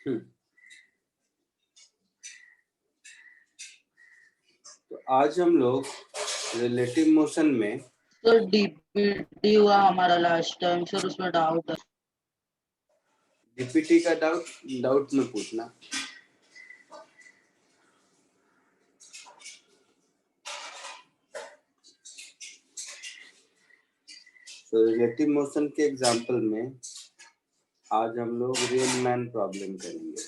तो आज हम लोग रिलेटिव मोशन में तो डीपीटी हुआ हमारा लास्ट टाइम, सर उसमें डाउट है। डीपीटी का डाउट में पूछना। तो रिलेटिव मोशन के एग्जांपल में आज हम लोग रियल मैन प्रॉब्लम करेंगे।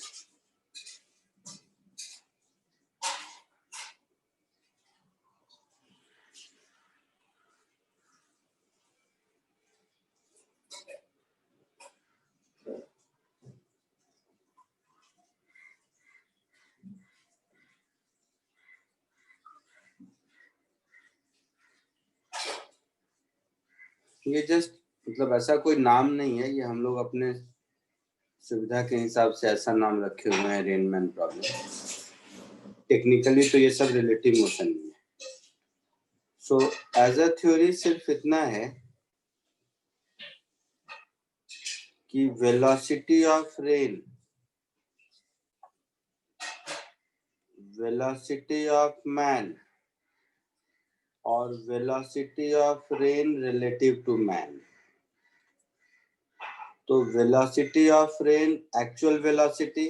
ये जस्ट मतलब ऐसा कोई नाम नहीं है, ये हम लोग अपने सुविधा के हिसाब से ऐसा नाम रखे हुए हैं रियल मैन प्रॉब्लम। टेक्निकली तो ये सब रिलेटिव मोशन ही है। सो एज अ थ्योरी सिर्फ इतना है कि velocity of rain, velocity of man और velocity of rain relative to man. तो velocity of rain actual velocity,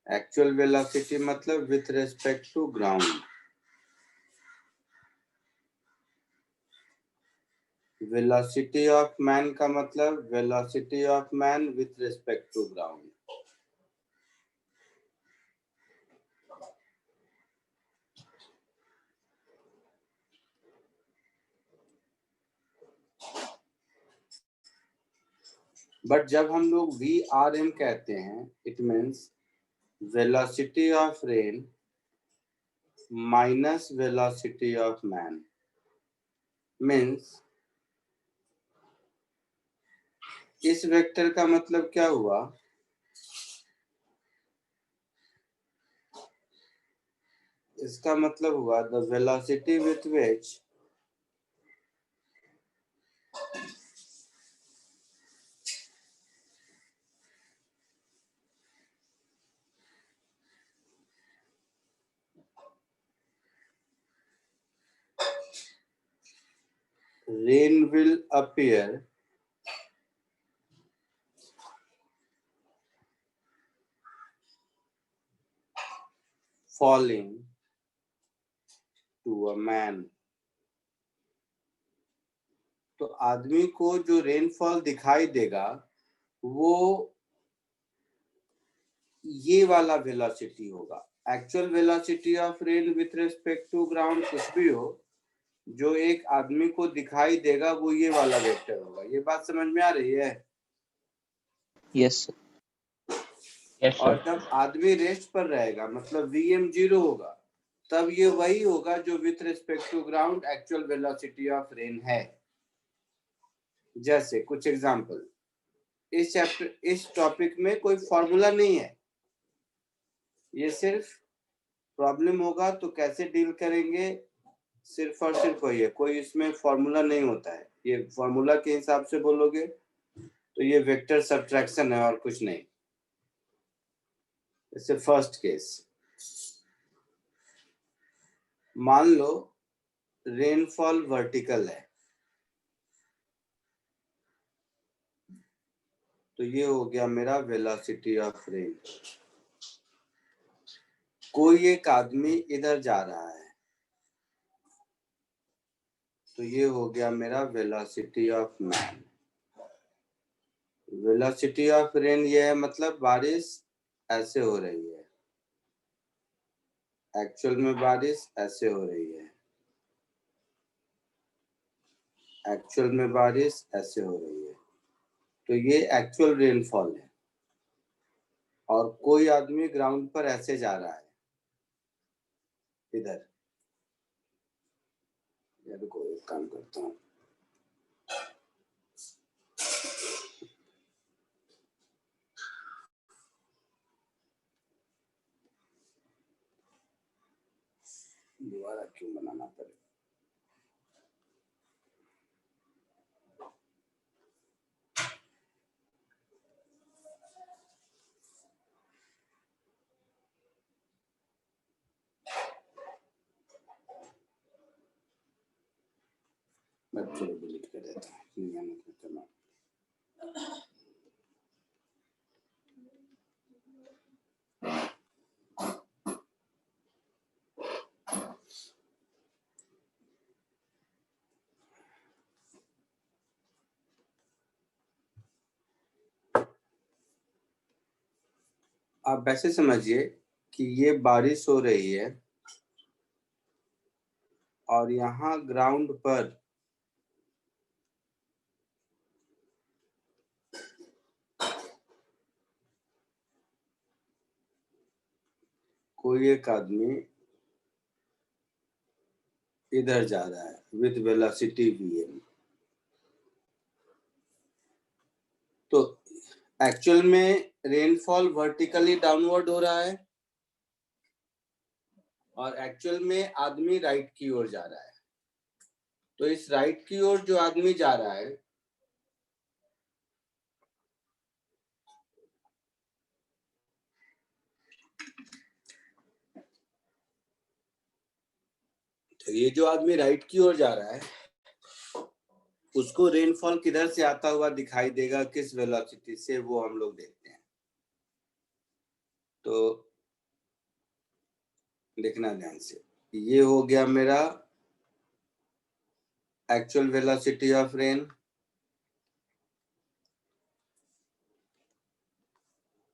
actual velocity मतलब with respect to ground. Velocity of man का मतलब velocity of man with respect to ground. But जब हम लोग VRM कहते हैं, it means velocity of rain minus velocity of man. Means इस vector का मतलब क्या हुआ, इसका मतलब हुआ the velocity with which rain will appear falling to a man। तो आदमी को जो रेनफॉल दिखाई देगा वो ये वाला वेलोसिटी होगा। Actual velocity of rain with respect to ground कुछ भी हो, जो एक आदमी को दिखाई देगा वो ये वाला वेक्टर होगा। ये बात समझ में आ रही है? यस यस और सर। जब आदमी रेस्ट पर रहेगा मतलब Vm 0 होगा, तब ये वही होगा जो with respect to ground actual velocity of rain है। जैसे कुछ एग्जांपल, इस टॉपिक में कोई फॉर्मूला नहीं है, ये सिर्फ प्रॉब्लम होगा तो कैसे डील करेंगे, सिर्फ और सिर्फ वही है। कोई इसमें फॉर्मूला नहीं होता है। ये फॉर्मूला के हिसाब से बोलोगे तो ये वेक्टर सब्ट्रैक्शन है और कुछ नहीं। जैसे फर्स्ट केस, मान लो रेनफॉल वर्टिकल है, तो ये हो गया मेरा वेलोसिटी ऑफ रेन। कोई एक आदमी इधर जा रहा है, तो ये हो गया मेरा velocity of man. Velocity of rain ये है मतलब बारिश ऐसे हो रही है, एक्चुअल में बारिश ऐसे हो रही है, एक्चुअल में बारिश ऐसे हो रही है। तो ये एक्चुअल रेनफॉल है। और कोई आदमी ग्राउंड पर ऐसे जा रहा है इधर। यार को एक काम करता हूँ, दोबारा क्यों बनाना पड़े? मैं चलो डिलीट कर देता हूँ, इतनी मेहनत नहीं करना। आप वैसे समझिए कि ये बारिश हो रही है और यहाँ ग्राउंड पर कोई एक आदमी इधर जा रहा है विथ वेलोसिटी vm। तो एक्चुअल में रेनफॉल वर्टिकली डाउनवर्ड हो रहा है और एक्चुअल में आदमी राइट की ओर जा रहा है। तो इस राइट की ओर जो आदमी जा रहा है तो ये जो आदमी राइट की ओर जा रहा है उसको रेनफॉल किधर से आता हुआ दिखाई देगा, किस वेलोसिटी से, वो हम लोग देखते हैं। तो देखना ध्यान से, ये हो गया मेरा एक्चुअल वेलोसिटी ऑफ रेन,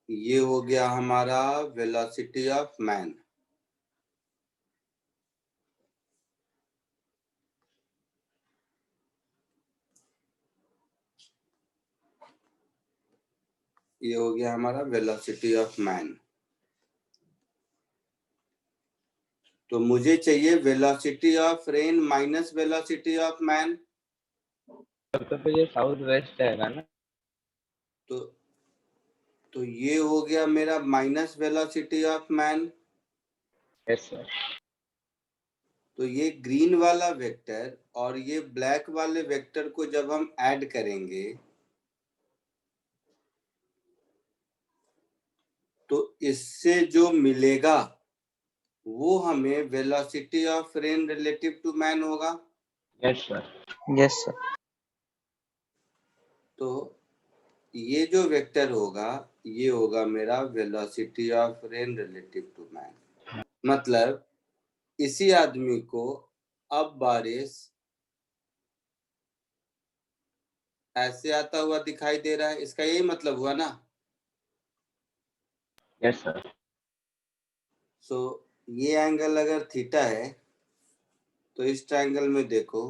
ये हो गया हमारा वेलोसिटी ऑफ मैन। ये हो गया हमारा वेलोसिटी ऑफ मैन। तो मुझे चाहिए velocity of rain minus velocity of man. तो ये साउथ वेस्ट आएगा ना? तो ये हो गया मेरा minus velocity of man. Yes sir. तो ये ग्रीन वाला वेक्टर और ये ब्लैक वाले वेक्टर को जब हम ऐड करेंगे तो इससे जो मिलेगा वो हमें velocity of rain relative to man होगा। Yes sir. Yes sir. तो ये जो वेक्टर होगा ये होगा मेरा velocity of rain relative to man. मतलब इसी आदमी को अब बारिश ऐसे आता हुआ दिखाई दे रहा है, इसका यही मतलब हुआ ना। Yes sir. सो ये एंगल अगर थीटा है तो इस ट्रायंगल में देखो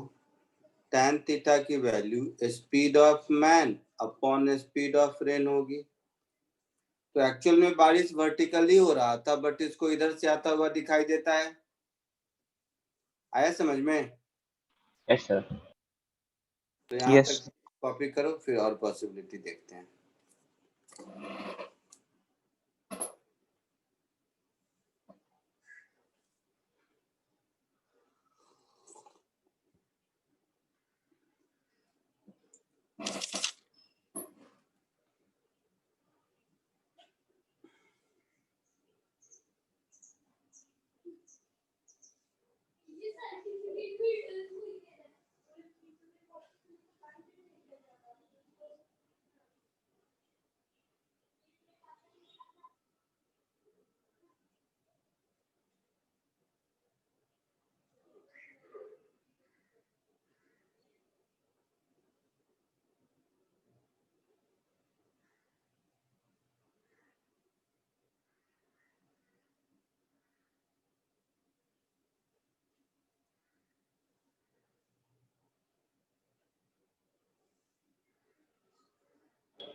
tan थीटा की value speed of man upon speed of rain होगी। तो एक्चुअल में बारिश वर्टिकली हो रहा था बट इसको इधर से आता हुआ दिखाई देता है। आया समझ में? Yes sir. तो यहाँ तक कॉपी करो, फिर और पॉसिबिलिटी देखते हैं।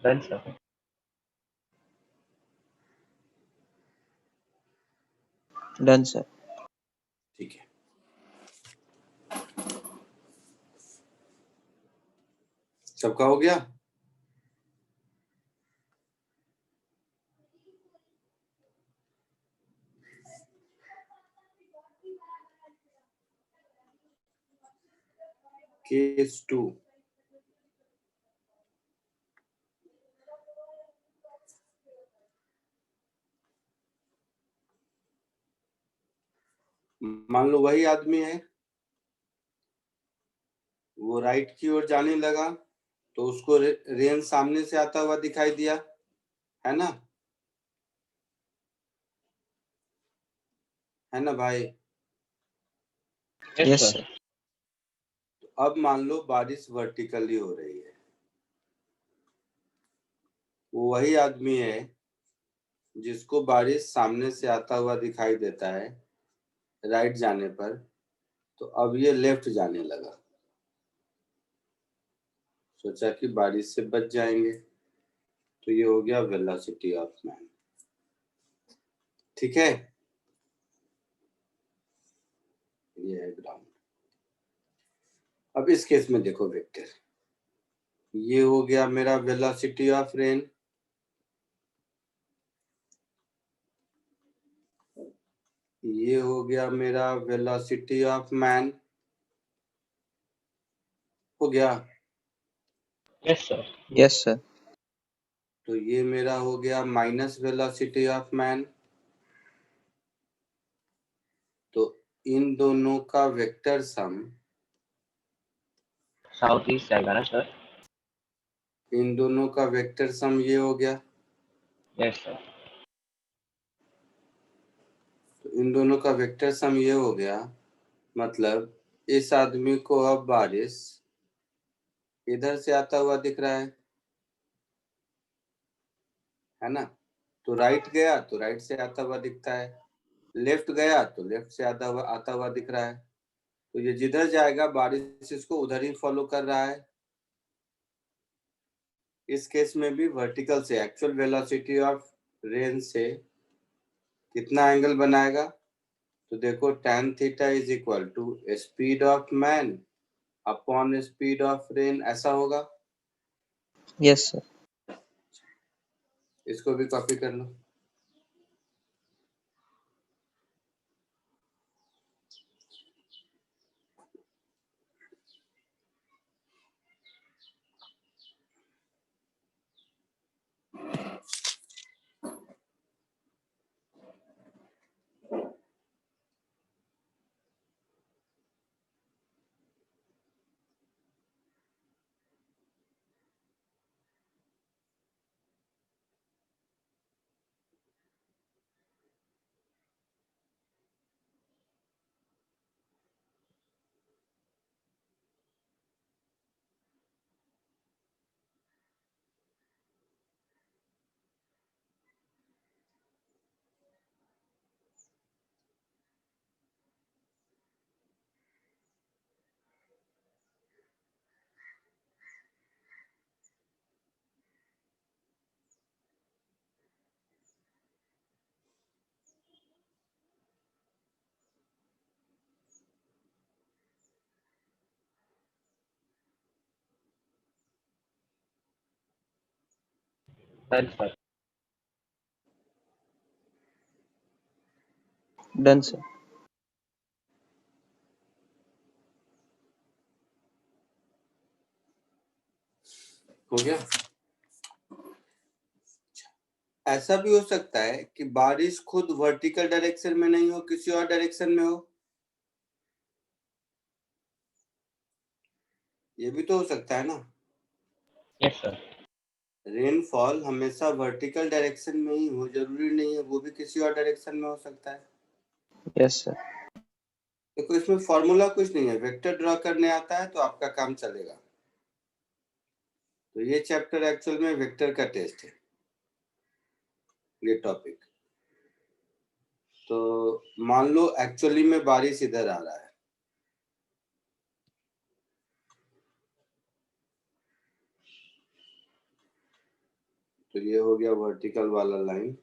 Done sir. Done sir. ठीक है, सबका हो गया। केस 2, मान लो वही आदमी है, वो राइट की ओर जाने लगा तो उसको रेन सामने से आता हुआ दिखाई दिया, है ना? है ना भाई? Yes yes sir. सर। तो अब मान लो बारिश वर्टिकली हो रही है, वो वही आदमी है जिसको बारिश सामने से आता हुआ दिखाई देता है राइट जाने पर, तो अब ये लेफ्ट जाने लगा, सोचा कि बारिश से बच जाएंगे, तो ये हो गया वेलोसिटी ऑफ मैन। ठीक है, ये है ग्राउंड। अब इस केस में देखो वेक्टर, ये हो गया मेरा वेलोसिटी ऑफ रेन, ये हो गया मेरा वेलोसिटी ऑफ मैन, हो गया। Yes sir. Yes sir. तो ये मेरा हो गया माइनस वेलोसिटी ऑफ मैन। तो इन दोनों का वेक्टर सम, साउथ ईस्ट जाएगा ना सर? इन दोनों का वेक्टर सम ये हो गया। Yes sir. तो इन दोनों का वेक्टर सम ये हो गया, मतलब इस आदमी को अब बारिश इधर से आता हुआ दिख रहा है ना? तो राइट गया तो राइट से आता हुआ दिखता है, लेफ्ट गया तो लेफ्ट से आता हुआ दिख रहा है। तो ये जिधर जाएगा बारिश इसको उधर ही फॉलो कर रहा है। इस केस में भी वर्टिकल से एक्चुअल वेलोसिटी ऑफ रेन से कितना एंगल बनाएगा? तो देखो tan theta is equal to speed of man upon speed of rain, ऐसा होगा। Yes sir. इसको भी कॉपी कर लो। Sir sir. Done sir. हो गया। ऐसा भी हो सकता है कि बारिश खुद वर्टिकल डायरेक्शन में नहीं हो, किसी और डायरेक्शन में हो, ये भी तो हो सकता है ना। Yes sir. रेनफॉल हमेशा वर्टिकल डायरेक्शन में ही हो, जरूरी नहीं है, वो भी किसी और डायरेक्शन में हो सकता है। Yes sir. देखो इसमें फॉर्मूला कुछ नहीं है, वेक्टर ड्रॉ करने आता है तो आपका काम चलेगा। तो ये चैप्टर एक्चुअल में वेक्टर का टेस्ट है, ये टॉपिक। तो मान लो एक्चुअली में बारिश इधर आ रहा है, तो ये हो गया वर्टिकल वाला लाइन,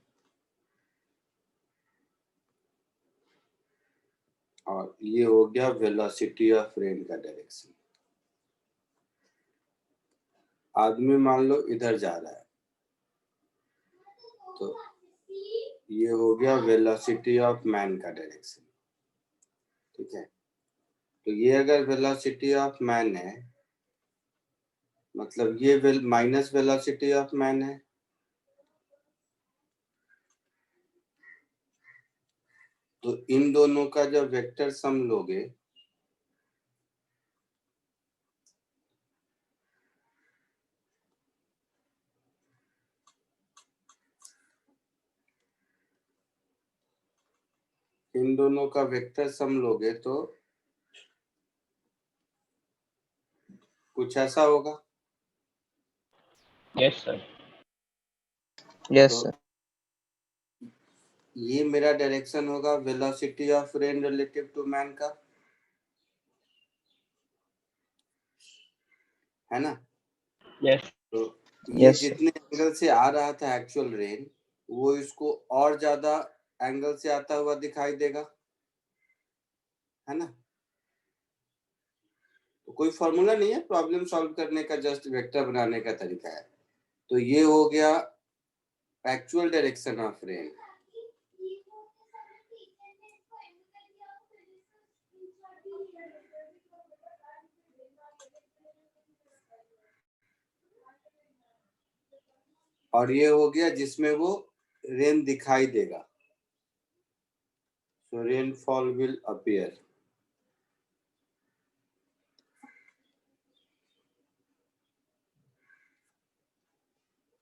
और ये हो गया वेलोसिटी ऑफ रेन का डायरेक्शन। आदमी मान लो इधर जा रहा है, तो ये हो गया वेलोसिटी ऑफ मैन का डायरेक्शन। ठीक है, तो ये अगर वेलोसिटी ऑफ मैन है, मतलब ये माइनस वेलोसिटी ऑफ मैन है, तो इन दोनों का जब वेक्टर सम लोगे इन दोनों का वेक्टर सम लोगे तो कुछ ऐसा होगा। Yes sir. Yes, तो sir. ये मेरा डायरेक्शन होगा velocity of rain relative to man का, है ना। यस। तो ये Yes, sir. जितने एंगल से आ रहा था एक्चुअल रेन, वो इसको और ज्यादा एंगल से आता हुआ दिखाई देगा, है ना। तो कोई फॉर्मूला नहीं है, प्रॉब्लम सॉल्व करने का जस्ट वेक्टर बनाने का तरीका है। तो ये हो गया एक्चुअल डायरेक्शन ऑफ रेन। और ये हो गया जिसमें वो रेन दिखाई देगा, so rainfall will appear.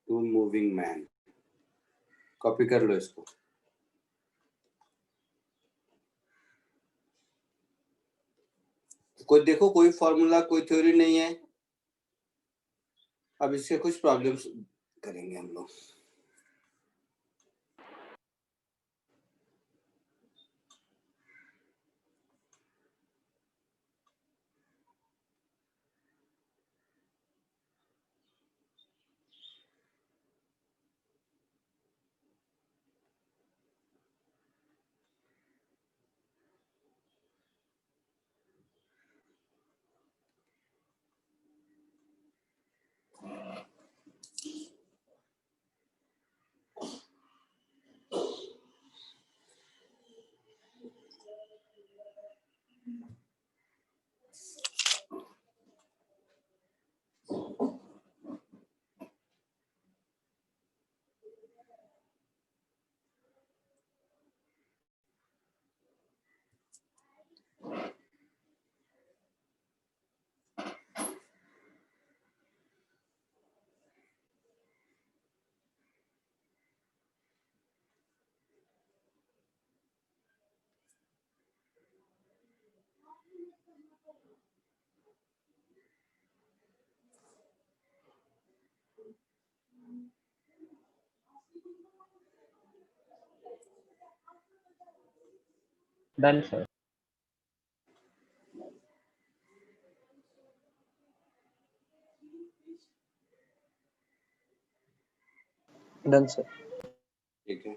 To moving man, copy कर लो इसको। कोई देखो, कोई फॉर्मूला कोई थ्योरी नहीं है। अब इसके कुछ प्रॉब्लम्स करेंगे हम लोग। Done sir. Done, sir. ठीक है।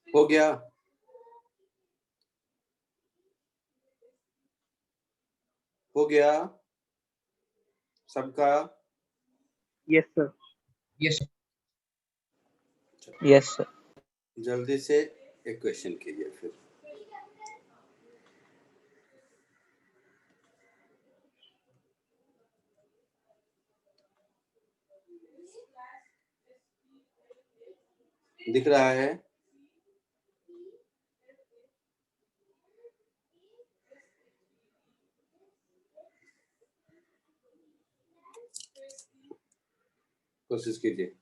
हो गया हो गया सबका। Yes sir. Yes, sir. जल्दी से एक क्वेश्चन कीजिए फिर। दिख रहा है? कोशिश कीजिए।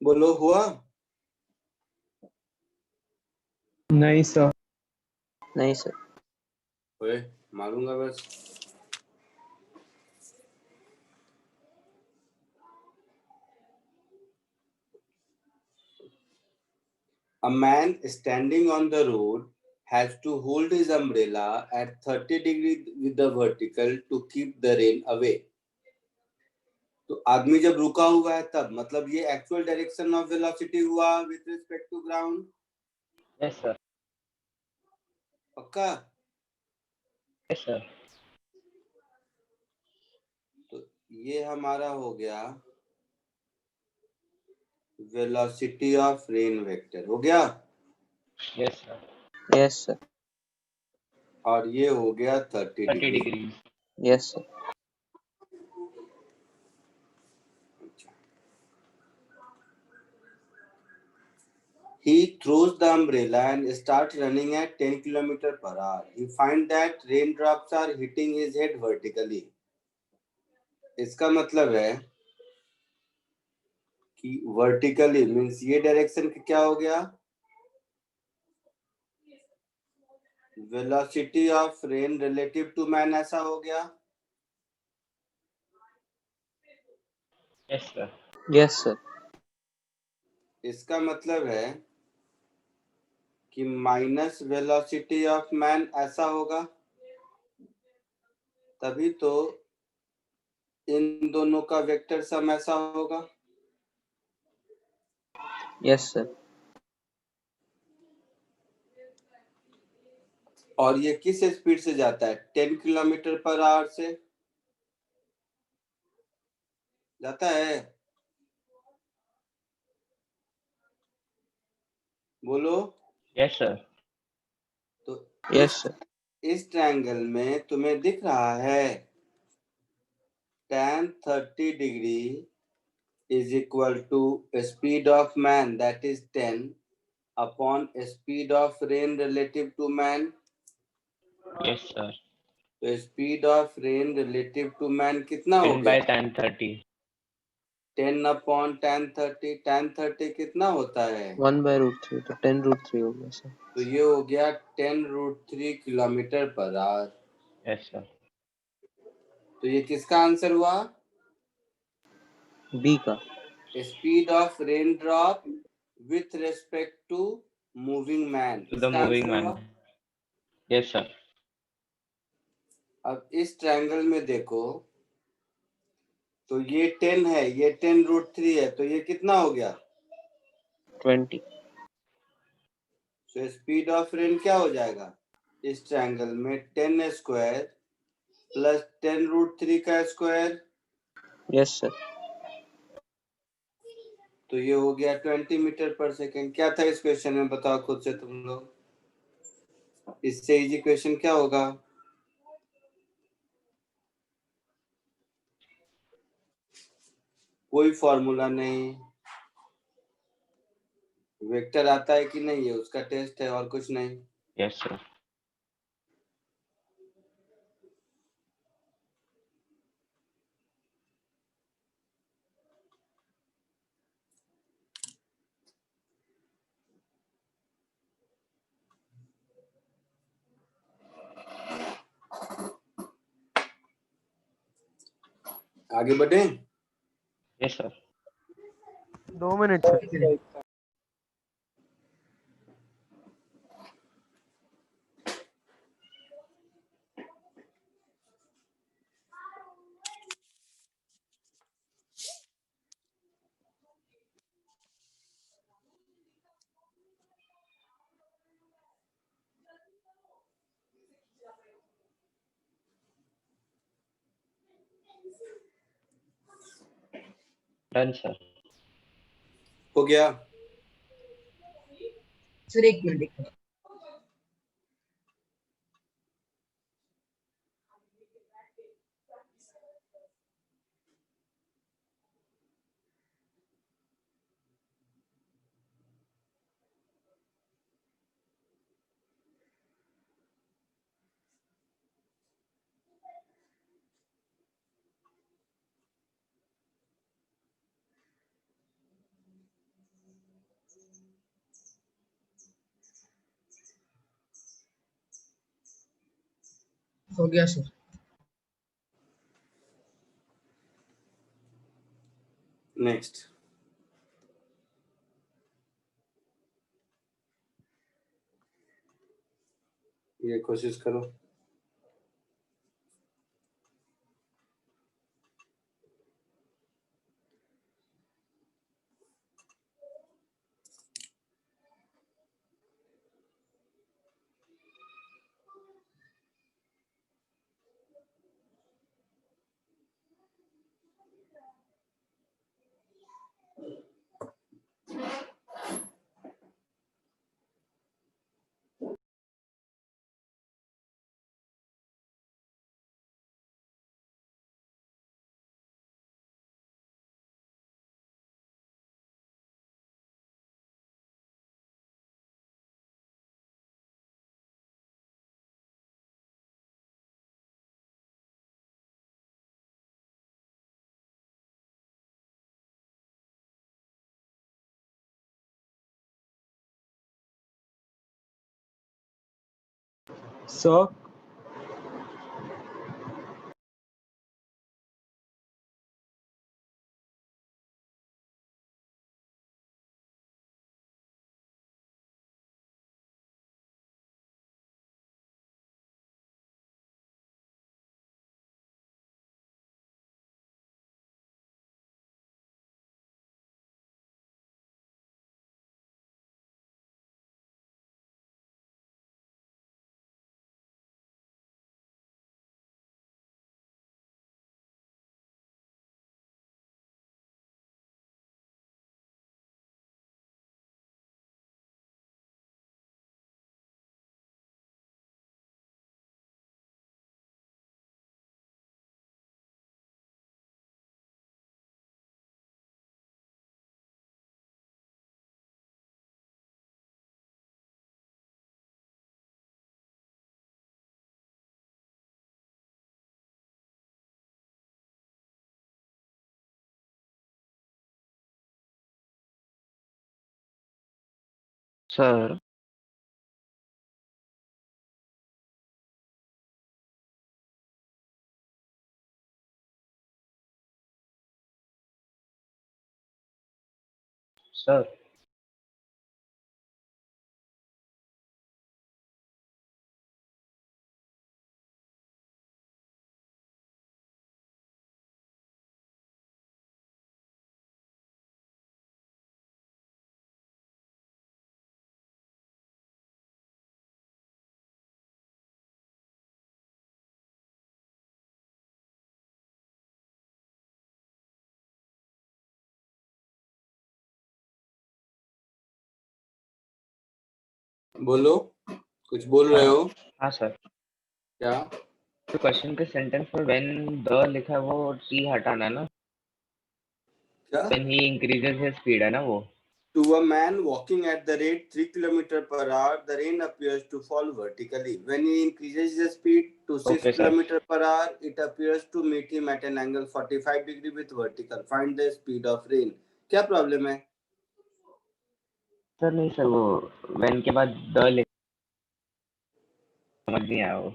बोलो हुआ? नहीं सर। नहीं सर। ओए मारूंगा बस। A man standing on the road has to hold his umbrella at 30 degrees with the vertical to keep the rain away. तो आदमी जब रुका हुआ है तब मतलब ये एक्चुअल डायरेक्शन ऑफ वेलोसिटी हुआ with respect to ground. Yes sir. पक्का? Yes sir. तो ये हमारा हो गया वेलोसिटी ऑफ रेन वेक्टर, हो गया। Yes sir. Yes sir. और ये हो गया 30 30 degree. Degree. Yes sir. He throws the umbrella and starts running at 10 km per hour. He finds that raindrops are hitting his head vertically. इसका मतलब है कि वर्टिकली मीन्स ये डायरेक्शन क्या हो गया? Velocity of rain relative to man ऐसा हो गया। Yes sir. Yes sir. इसका मतलब है कि माइनस वेलोसिटी ऑफ मैन ऐसा होगा, तभी तो इन दोनों का वेक्टर सम ऐसा होगा। Yes sir. और ये किस स्पीड से जाता है? 10 किलोमीटर पर आवर से जाता है। बोलो। Yes sir. तो यस सर। इस ट्रायंगल में तुम्हें दिख रहा है tan 30 degree is equal to speed of man, that is 10 upon speed of rain relative to man. Yes sir. तो speed of rain relative to man कितना हो 10 गया? by tan 30। 10 upon tan 30। tan 30 कितना होता है? 1/√3 तो 10√3 हो गया सर। तो ये हो गया 10√3 kilometre per hour. Yes sir. तो ये किसका आंसर हुआ? बी का। Speed of rain drop with respect to moving man, to the इसका मूविंग आंसर मैन। हुआ। Yes sir. अब इस ट्रायंगल में देखो तो ये 10 है, ये 10√3 है, तो ये कितना हो गया? 20। तो स्पीड ऑफ रेन क्या हो जाएगा इस ट्रायंगल में? 10 स्क्वायर प्लस 10√3 का स्क्वायर। Yes sir. तो ये हो गया 20 मीटर पर सेकेंड। क्या था इस क्वेश्चन में बताओ खुद से तुम लोग? इससे इजी क्वेश्चन क्या होगा? कोई फॉर्मूला नहीं, वेक्टर आता है कि नहीं है उसका टेस्ट है और कुछ नहीं। Yes sir. आगे बढ़े? Yes sir. 2 minute sir. Done sir. हो गया। सर एक मिनट। हो गया सर। नेक्स्ट, ये कोशिश करो। Sock. Sir, sir, बोलो, कुछ बोल रहे हो हाँ सर। क्या? तो क्वेश्चन के सेंटेंस में when the लिखा है वो t हटाना है ना? क्या? When he increases his speed है ना वो? To a man walking at the rate 3 km per hour, the rain appears to fall vertically. When he increases the speed to 6 Okay, sir. km per hour, it appears to meet him at an angle 45 degree with vertical. Find the speed of rain. क्या problem है? Sir नहीं sir, वो when के बाद the लिखा समझ नहीं आया वो।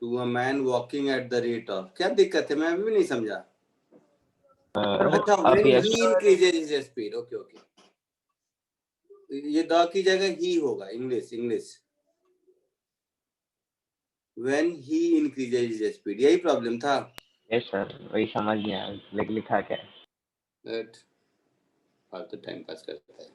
To a man walking at the rate of, क्या दिक्कत है? मैं अभी भी नहीं समझा। अच्छा, when अभी he increases his speed. Okay okay, ये द की जगह ही होगा। English English, when he increases his speed, यही प्रॉब्लम था। यस सर, वही समझ नहीं आया लिखा क्या है। That फालतू टाइम पास करता है।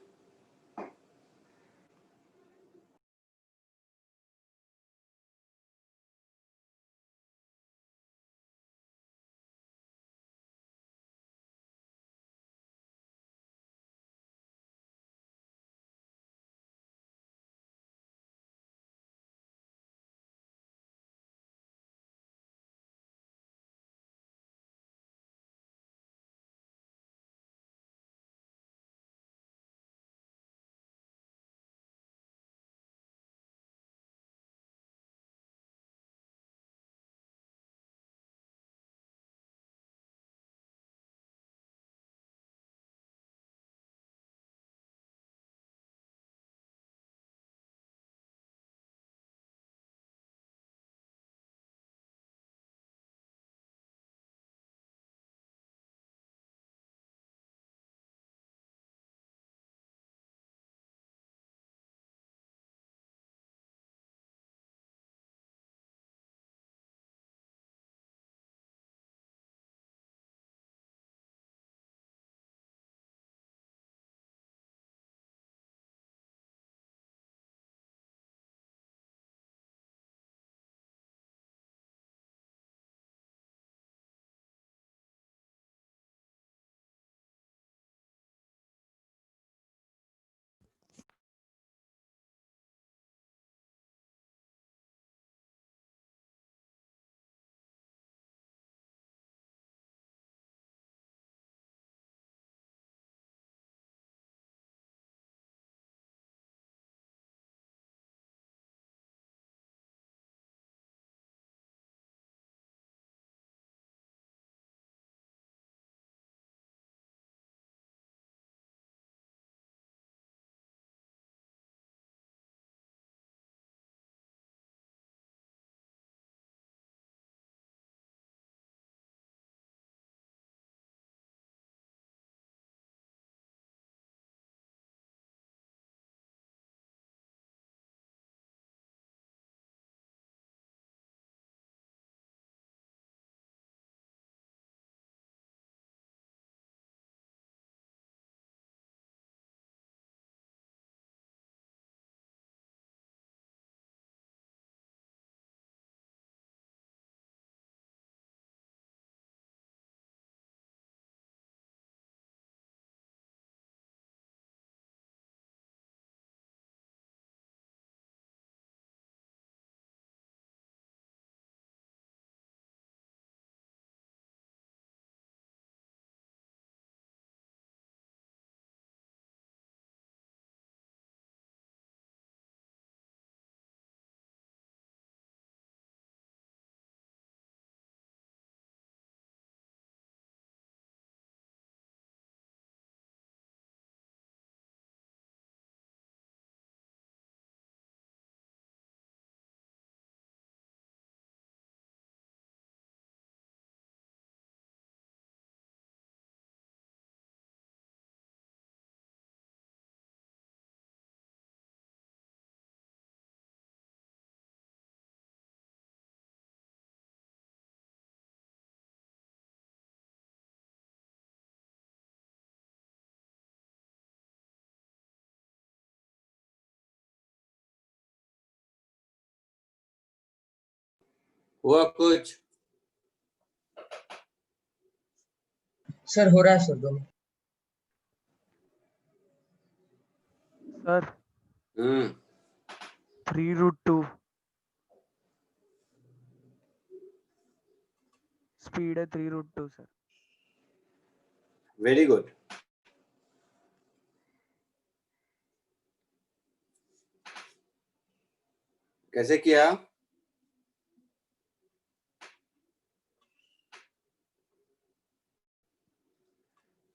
हुआ कुछ? सर हो रहा है सर दोनों। सर हम्म 3√2 स्पीड है 3√2 सर। Very good. कैसे किया?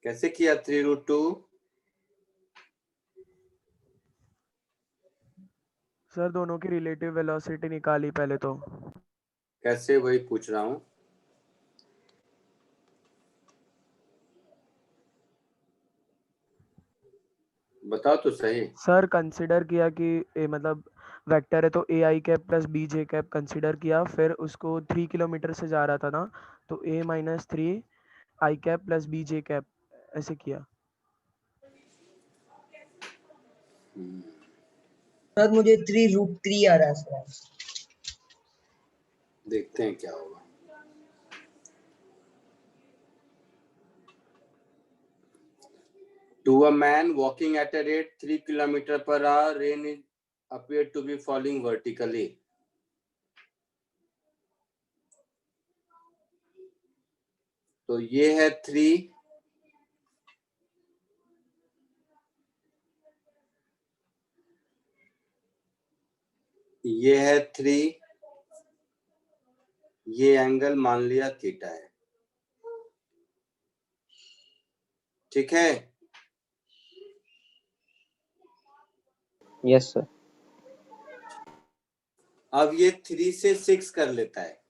कैसे किया 3√2? सर दोनों की रिलेटिव वेलोसिटी निकाली पहले तो। कैसे, वही पूछ रहा हूँ। बताओ तो सही। सर कंसिडर किया कि मतलब वेक्टर है तो A i cap plus B j cap consider किया, फिर उसको 3 किलोमीटर से जा रहा था ना, तो A-3 i cap plus B j cap ऐसे किया। सर मुझे 3√3 आ रहा है सर। देखते हैं क्या होगा। To a man walking at a rate 3 kilometer per hour, rain is appeared to be falling vertically. तो ये है 3, ये है 3, ये एंगल मान लिया थीटा है, ठीक है। Yes sir. अब ये 3 से 6 कर लेता है।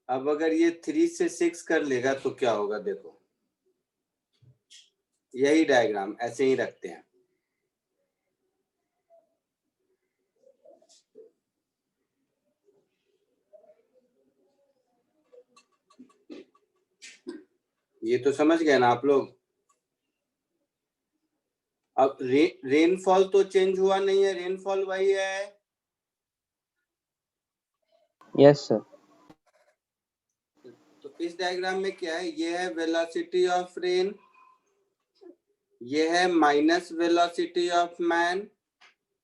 अब अगर ये 3 से 6 कर लेगा तो क्या होगा, देखो यही डायग्राम ऐसे ही रखते हैं। ये तो समझ गए ना आप लोग। अब रेनफॉल तो चेंज हुआ नहीं है, रेनफॉल वही है। Yes sir. तो इस डायग्राम में क्या है, ये है वेलोसिटी ऑफ रेन, ये है माइनस वेलोसिटी ऑफ मैन,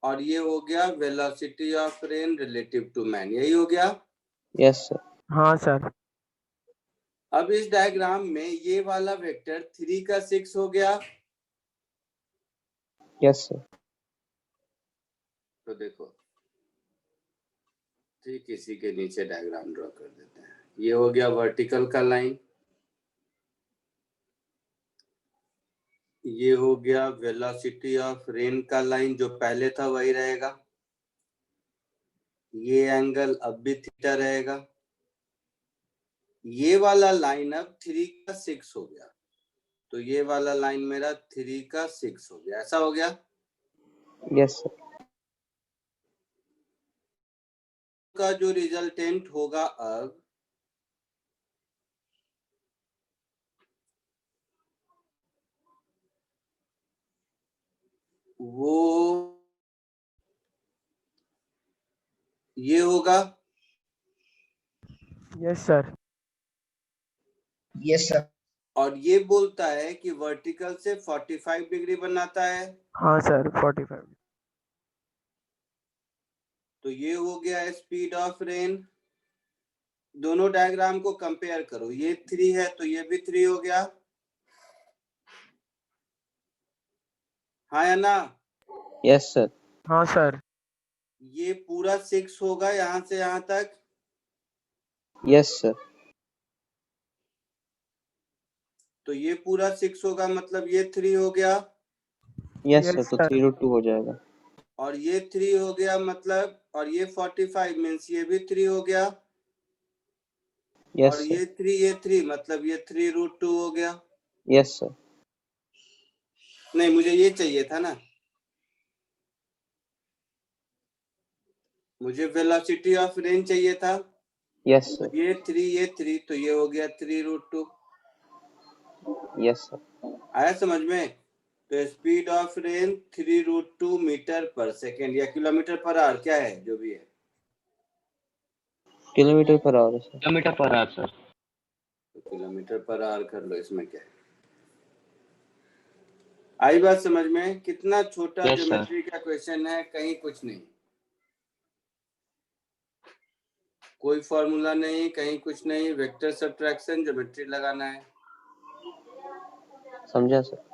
और ये हो गया velocity of rain relative to man, यही हो गया। Yes sir. हाँ सर। अब इस डायग्राम में ये वाला वेक्टर 3 का 6 हो गया। Yes sir. तो देखो ठीक इसी के नीचे डायग्राम ड्रॉ कर देते हैं। ये हो गया वर्टिकल का लाइन, ये हो गया वेलोसिटी ऑफ रेन का लाइन, जो पहले था वही रहेगा। ये एंगल अब भी थीटा रहेगा। ये वाला लाइन अब 3 का 6 हो गया, तो ये वाला लाइन मेरा 3 का 6 हो गया, ऐसा हो गया। Yes sir. का जो रिजल्टेंट होगा अब, वो ये होगा। Yes sir. Yes sir. और ये बोलता है कि वर्टिकल से 45 डिग्री बनाता है। हाँ सर 45। तो ये हो गया स्पीड ऑफ रेन। दोनों डायग्राम को कंपेयर करो, ये 3 है तो ये भी 3 हो गया, हाँ या ना? Yes sir. हाँ सर। ये पूरा 6 होगा यहां से यहां तक। Yes sir. तो ये पूरा 6 होगा, मतलब ये 3 हो गया। Yes sir. यस तो सर। 3√2 हो जाएगा। और ये 3 हो गया मतलब, और ये 45 मीन्स ये भी 3 हो गया। यस और सर। ये 3 मतलब ये 3√2 हो गया। Yes sir. नहीं, मुझे ये चाहिए था ना, मुझे वेलोसिटी ऑफ रेन चाहिए था। Yes sir. ये 3 तो ये हो गया 3√2। Yes sir. आया समझ में? तो स्पीड ऑफ रेन 3√2 मीटर पर सेकेंड या किलोमीटर पर आवर, क्या है जो भी है, किलोमीटर पर आवर है sir. Kilometre per hour sir. तो किलोमीटर पर आवर कर लो, इसमें क्या है। आई बात समझ में? कितना छोटा Yes, ज्योमेट्री का क्वेश्चन है, कहीं कुछ नहीं, कोई फॉर्मूला नहीं, कहीं कुछ नहीं, वेक्टर सब्ट्रैक्शन, ज्योमेट्री लगाना है। समझा सर।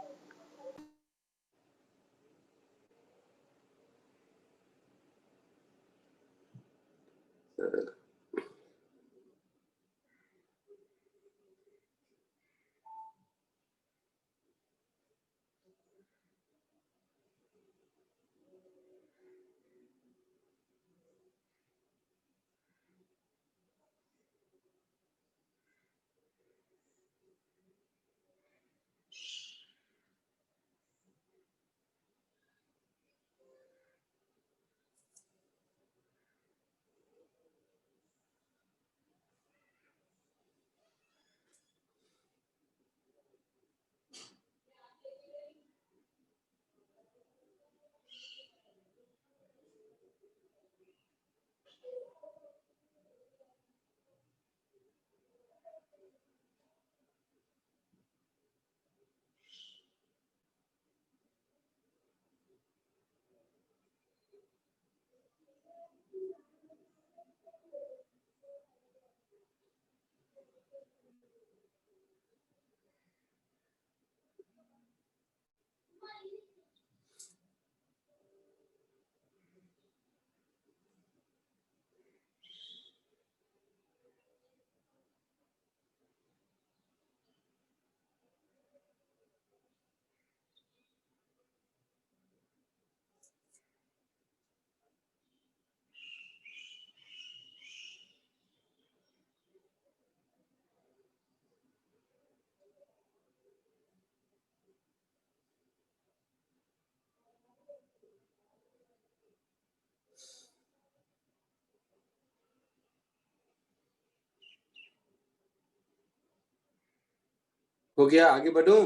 हो गया, आगे बढ़ूं?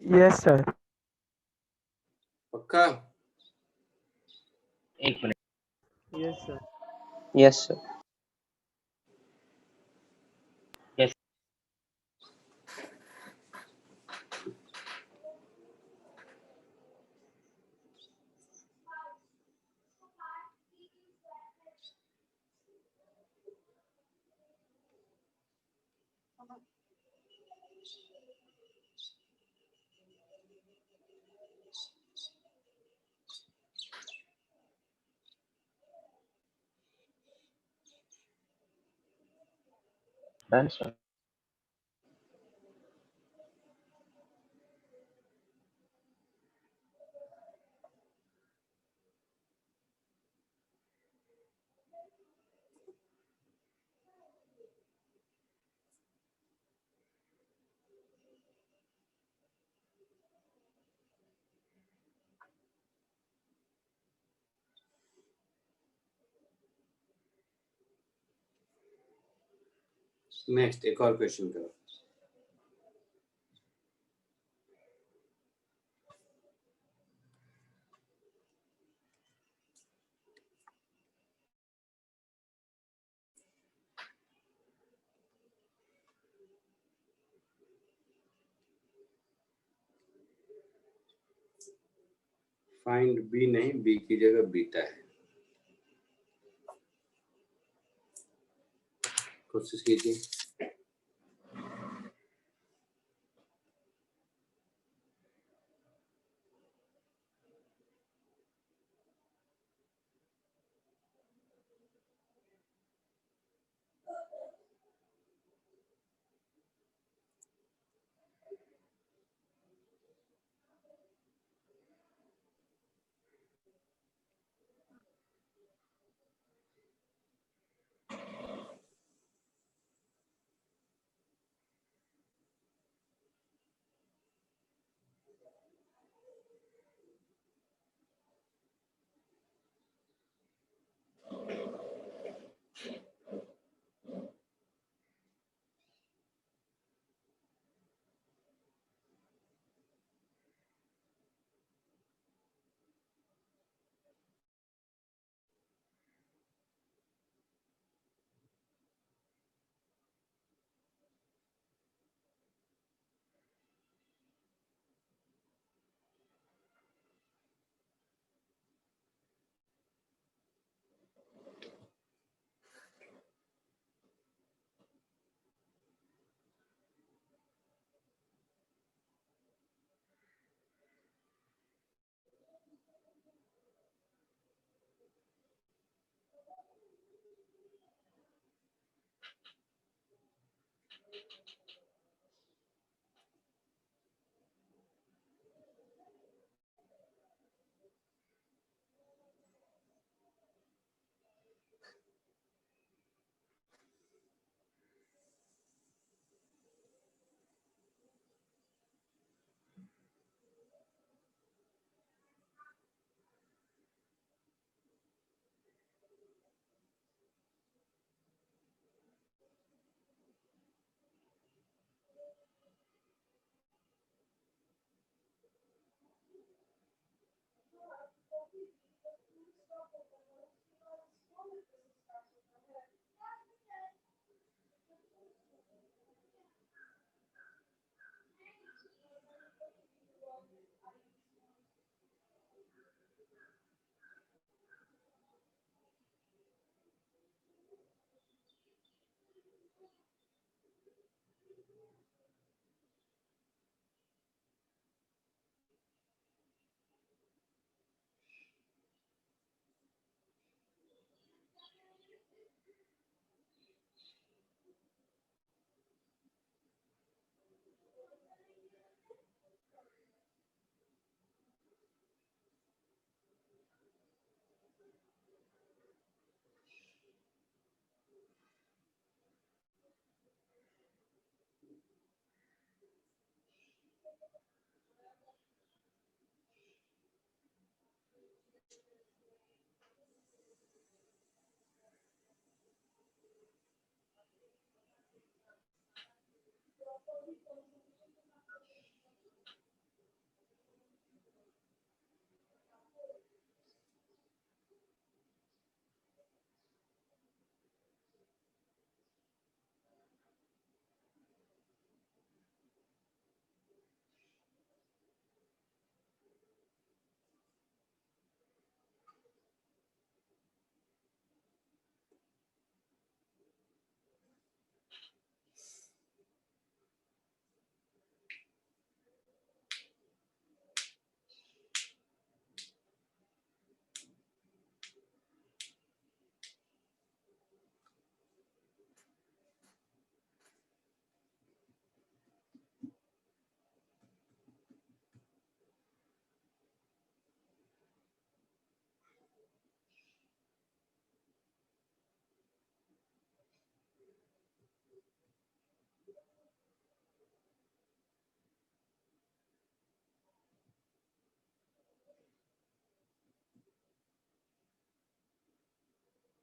Yes sir. पक्का? एक minute. Yes sir. Yes sir. Yes. Done sir. Next एक और क्वेश्चन करो। फाइंड बी नहीं, बी की जगह बीटा है। कोशिश कीजिए।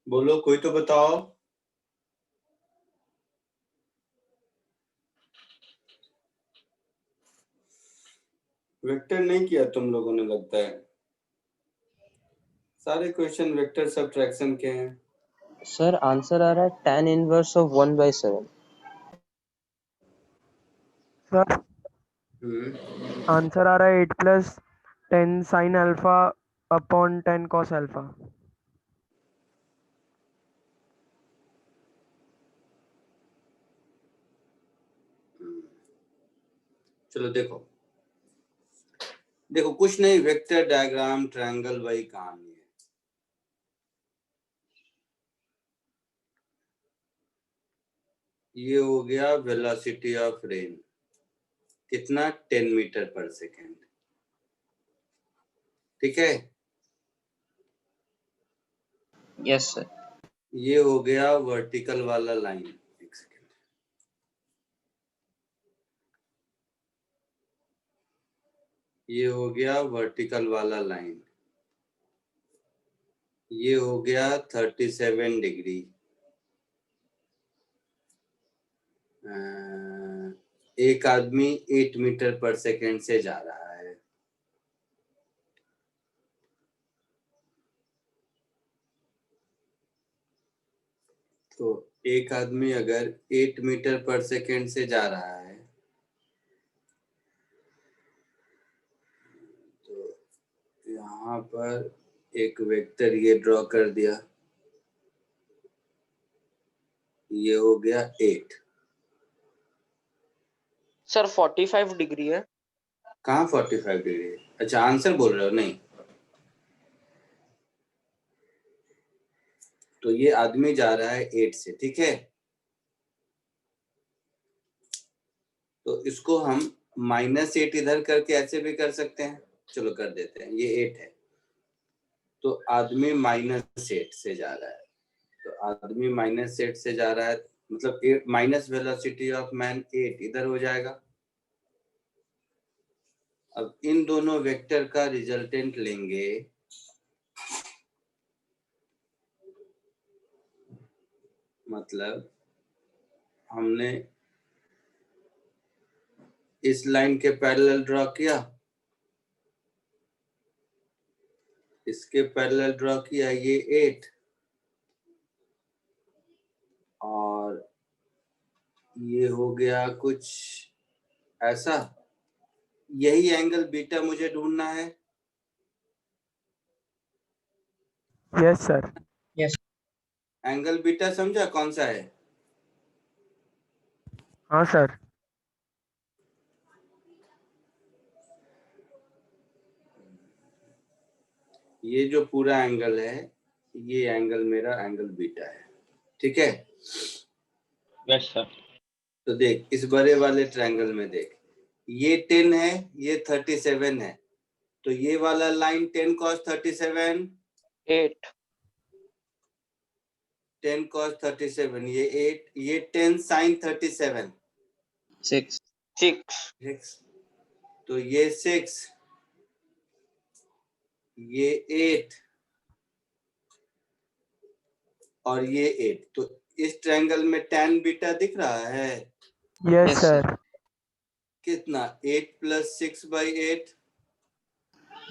बोलो, कोई तो बताओ। वेक्टर नहीं किया तुम लोगों ने, लगता है सारे क्वेश्चन वेक्टर सब्ट्रैक्शन के हैं। सर आंसर आ रहा है tan inverse of 1/7। Sir answer आ रहा है 8 plus 10 sine alpha upon 10 cos alpha. चलो देखो, देखो कुछ नहीं, वेक्टर डायग्राम ट्रायंगल वही कहानी है। ये हो गया वेलोसिटी ऑफ रेन, कितना 10 मीटर पर सेकेंड, ठीक है। Yes sir. ये हो गया वर्टिकल वाला लाइन, एक सेकेंड, ये हो गया वर्टिकल वाला लाइन, ये हो गया 37 डिग्री। एक आदमी 8 मीटर पर सेकेंड से जा रहा है। तो एक आदमी अगर 8 मीटर पर सेकेंड से जा रहा है तो यहाँ पर एक वेक्टर ये ड्रॉ कर दिया, ये हो गया 8। सर 45 डिग्री है। कहाँ 45 डिग्री है? अच्छा आंसर बोल रहे हो? नहीं, तो ये आदमी जा रहा है 8 से, ठीक है। तो इसको हम -8 इधर करके ऐसे भी कर सकते हैं, चलो कर देते हैं। ये 8 है तो आदमी -8 से जा रहा है, तो आदमी -8 से जा रहा है, मतलब माइनस वेलोसिटी ऑफ मैन 8 इधर हो जाएगा। अब इन दोनों वेक्टर का रिजल्टेंट लेंगे, मतलब हमने इस लाइन के पैरेलल ड्रॉ किया, इसके पैरेलल ड्रॉ किया, ये 8 और ये हो गया कुछ ऐसा। यही एंगल बीटा मुझे ढूंढना है। Yes sir. एंगल बीटा समझा कौन सा है? हाँ सर। ये जो पूरा एंगल है, ये एंगल मेरा एंगल बीटा है, ठीक है। Yes sir. तो देख इस बड़े वाले ट्रायंगल में देख, ये 10 है, ये 37 है, तो ये वाला लाइन 10 cos 37, 8 10 cos 37, ये 8, ये 10 sin 37, 6। 6 तो ये 6, ये 8 और ये 8। तो इस ट्रायंगल में tan बीटा दिख रहा है? Yes Yes, sir. कितना 8 + 6/8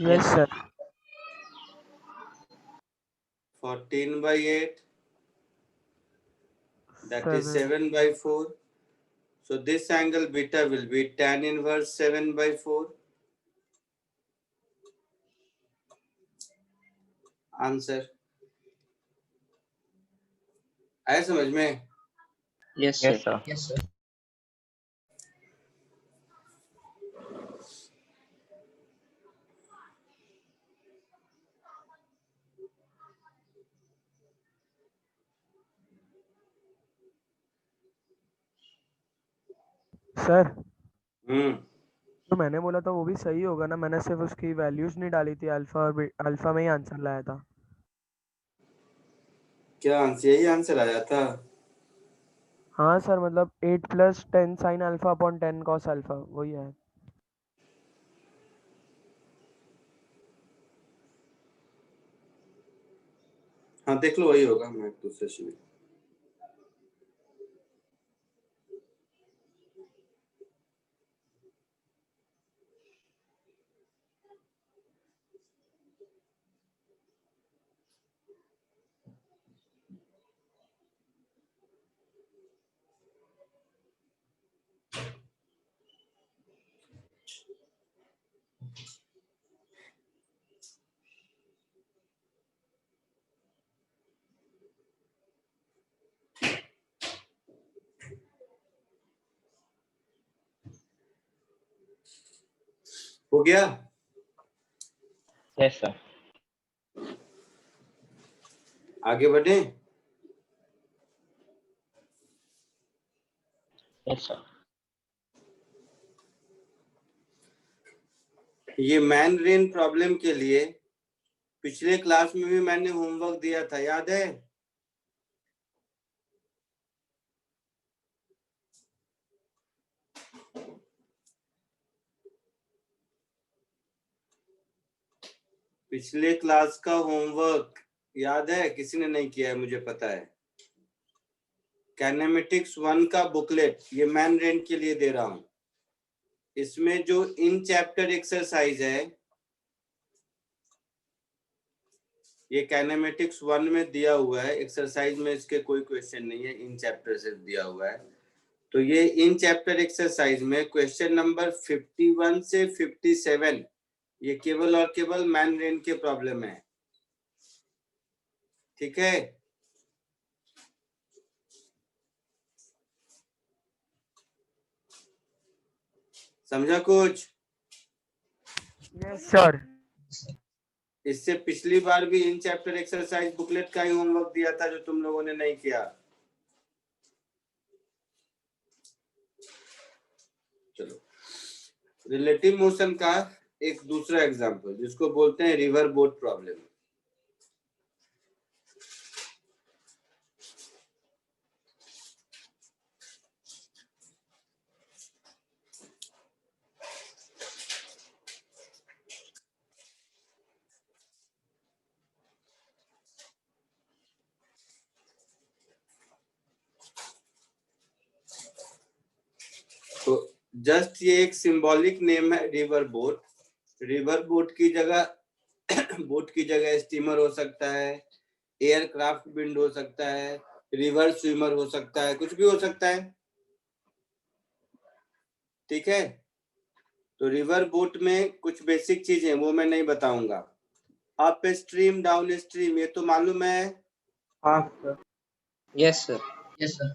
yes sir 14/8 that is 7/4. So this angle beta will be tan inverse 7/4. Answer आया समझ में? Yes, Yes, sir. sir. Yes, sir. Sir hmm जो मैंने बोला था वो भी सही होगा ना? मैंने सिर्फ उसकी वैल्यूज नहीं डाली थी, अल्फा और अल्फा में ही आंसर लाया था। क्या आंसर यही आंसर आया था? हाँ सर, मतलब 8 + 10 sin alpha upon 10 cos alpha वही है। हाँ देख लो वही होगा। मैं दूसरे से भी हो गया। Yes, sir. आगे बढ़े। Yes, sir. ये मैन रेन प्रॉब्लम के लिए पिछले क्लास में भी मैंने होमवर्क दिया था, याद है? पिछले क्लास का होमवर्क याद है? किसी ने नहीं किया है मुझे पता है। काइनेमेटिक्स 1 का बुकलेट ये मैन रेन के लिए दे रहा हूं। इसमें जो इन चैप्टर एक्सरसाइज है ये काइनेमेटिक्स 1 में दिया हुआ है। एक्सरसाइज में इसके कोई क्वेश्चन नहीं है, इन चैप्टर से दिया हुआ है। तो ये इन चैप्टर एक्सरसाइज में क्वेश्चन नंबर 51 से 57 ये केवल और केवल मैन रेन के प्रॉब्लम है। ठीक है? समझा कुछ? Yes sir. इससे पिछली बार भी इन चैप्टर एक्सरसाइज बुकलेट का ही होमवर्क दिया था जो तुम लोगों ने नहीं किया। चलो, रिलेटिव मोशन का एक दूसरा एग्जांपल जिसको बोलते हैं रिवर बोट प्रॉब्लम। तो जस्ट ये एक सिंबॉलिक नेम है रिवर बोट। रिवर बोट की जगह बोट की जगह स्टीमर हो सकता है, एयरक्राफ्ट विंड हो सकता है, रिवर स्विमर हो सकता है, कुछ भी हो सकता है। ठीक है? तो रिवर बोट में कुछ बेसिक चीजें वो मैं नहीं बताऊंगा। अप स्ट्रीम डाउन स्ट्रीम ये तो मालूम है। हाँ sir. Yes, sir. Yes, sir.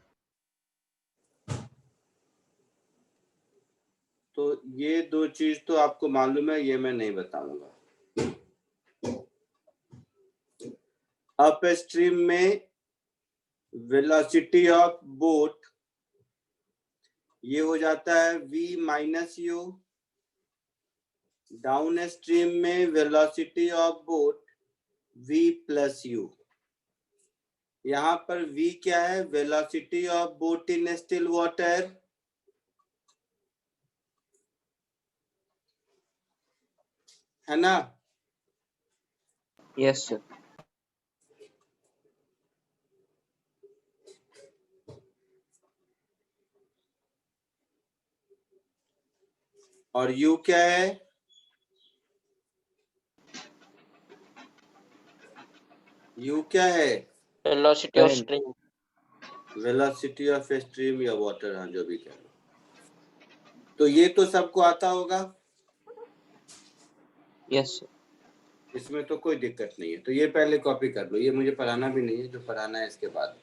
तो ये दो चीज तो आपको मालूम है, ये मैं नहीं बताऊंगा। अप स्ट्रीम में वेलोसिटी ऑफ बोट ये हो जाता है v - u। डाउन स्ट्रीम में velocity of boat v + u। यहाँ पर v क्या है? Velocity of boat in still water. है ना? Yes, sir. और u क्या है? u क्या है? Velocity of Current. Stream. Velocity of stream या वाटर, हाँ जो भी कह लो। तो ये तो सबको आता होगा, Yes, sir. इसमें तो कोई दिक्कत नहीं है। तो ये पहले कॉपी कर लो, ये मुझे पढ़ाना भी नहीं है, जो पढ़ाना है इसके बाद।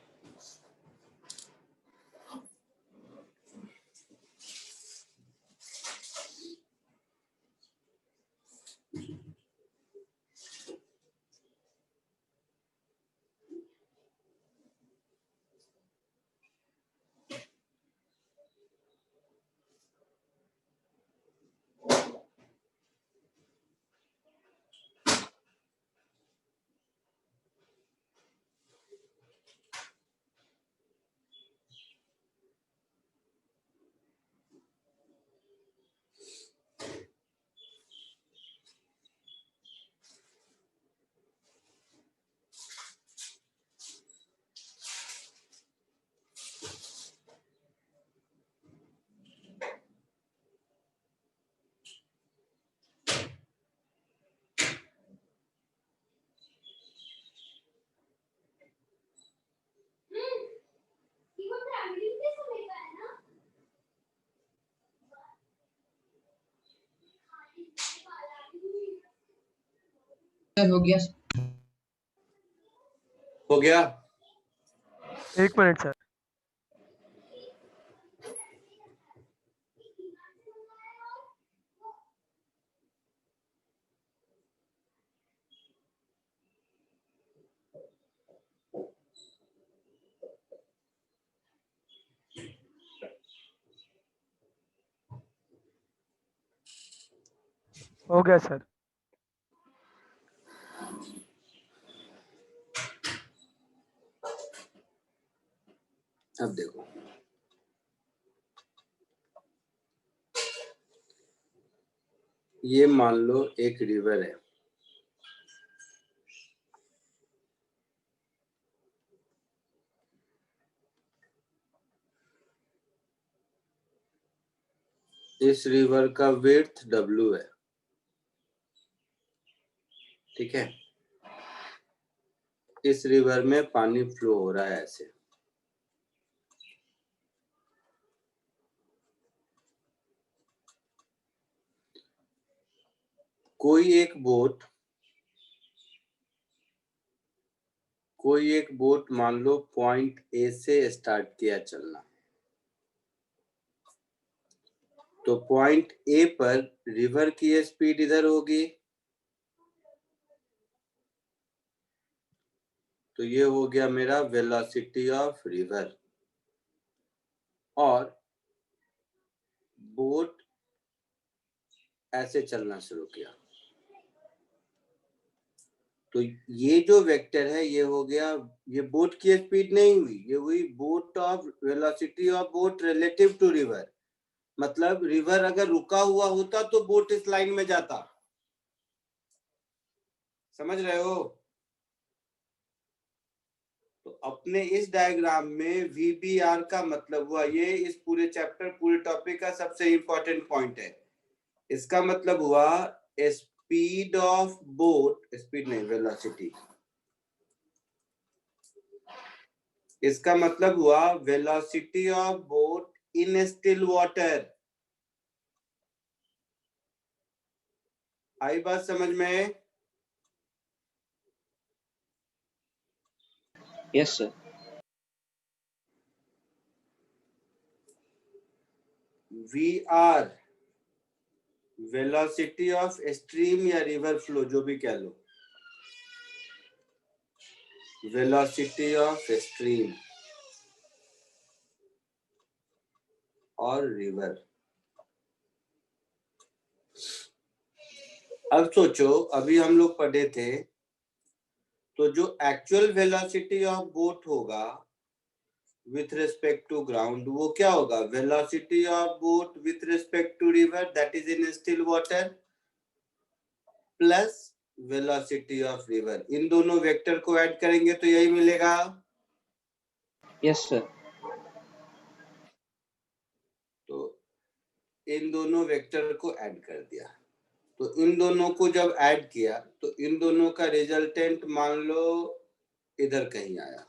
सर हो गया। हो गया? 1 मिनट सर। हो गया सर। अब देखो, ये मान लो एक रिवर है, इस रिवर का विड्थ W है, ठीक है। इस रिवर में पानी फ्लो हो रहा है ऐसे, कोई एक बोट मान लो पॉइंट ए से स्टार्ट किया चलना, तो पॉइंट ए पर रिवर की स्पीड इधर होगी, तो ये हो गया मेरा वेलोसिटी ऑफ रिवर। और बोट ऐसे चलना शुरू किया, तो ये जो वेक्टर है ये हो गया, ये बोट की स्पीड नहीं हुई, ये हुई boat of velocity of boat relative to river. मतलब रिवर अगर रुका हुआ होता तो बोट इस लाइन में जाता, समझ रहे हो? तो अपने इस डायग्राम में VBR का मतलब हुआ, ये इस पूरे चैप्टर पूरे टॉपिक का सबसे इंपॉर्टेंट पॉइंट है। इसका मतलब हुआ स्पीड ऑफ बोट, स्पीड नहीं वेलोसिटी, इसका मतलब हुआ velocity of boat in still water. आई बात समझ में? Yes, sir. VR velocity of stream या रिवर फ्लो, जो भी कह लो, वेलोसिटी ऑफ स्ट्रीम और रिवर। अब सोचो, अभी हम लोग पढ़े थे, तो जो एक्चुअल वेलोसिटी ऑफ बोट होगा विथ रिस्पेक्ट टू ग्राउंड, वो क्या होगा? Velocity of boat with respect to river that is in still water plus velocity of river. इन दोनों वेक्टर को ऐड करेंगे तो यही मिलेगा। Yes, sir. तो इन दोनों वेक्टर को ऐड कर दिया। तो इन दोनों को जब ऐड किया तो इन दोनों का रिजल्टेंट मान लो इधर कहीं आया।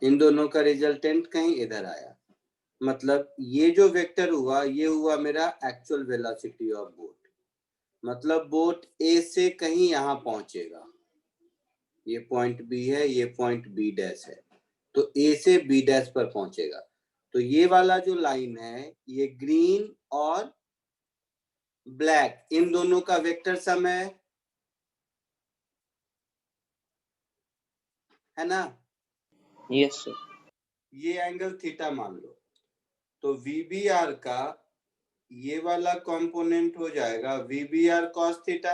इन दोनों का रिजल्टेंट कहीं इधर आया, मतलब ये जो वेक्टर हुआ ये हुआ मेरा एक्चुअल वेलोसिटी ऑफ बोट। मतलब बोट ए से कहीं यहां पहुंचेगा, ये पॉइंट बी है, ये पॉइंट बी डैश है, तो ए से बी डैश पर पहुंचेगा। तो ये वाला जो लाइन है ये ग्रीन और ब्लैक इन दोनों का वेक्टर सम है ना? Yes, sir. ये एंगल थीटा मान लो, तो VBR का ये वाला कंपोनेंट हो जाएगा VBR cos थीटा,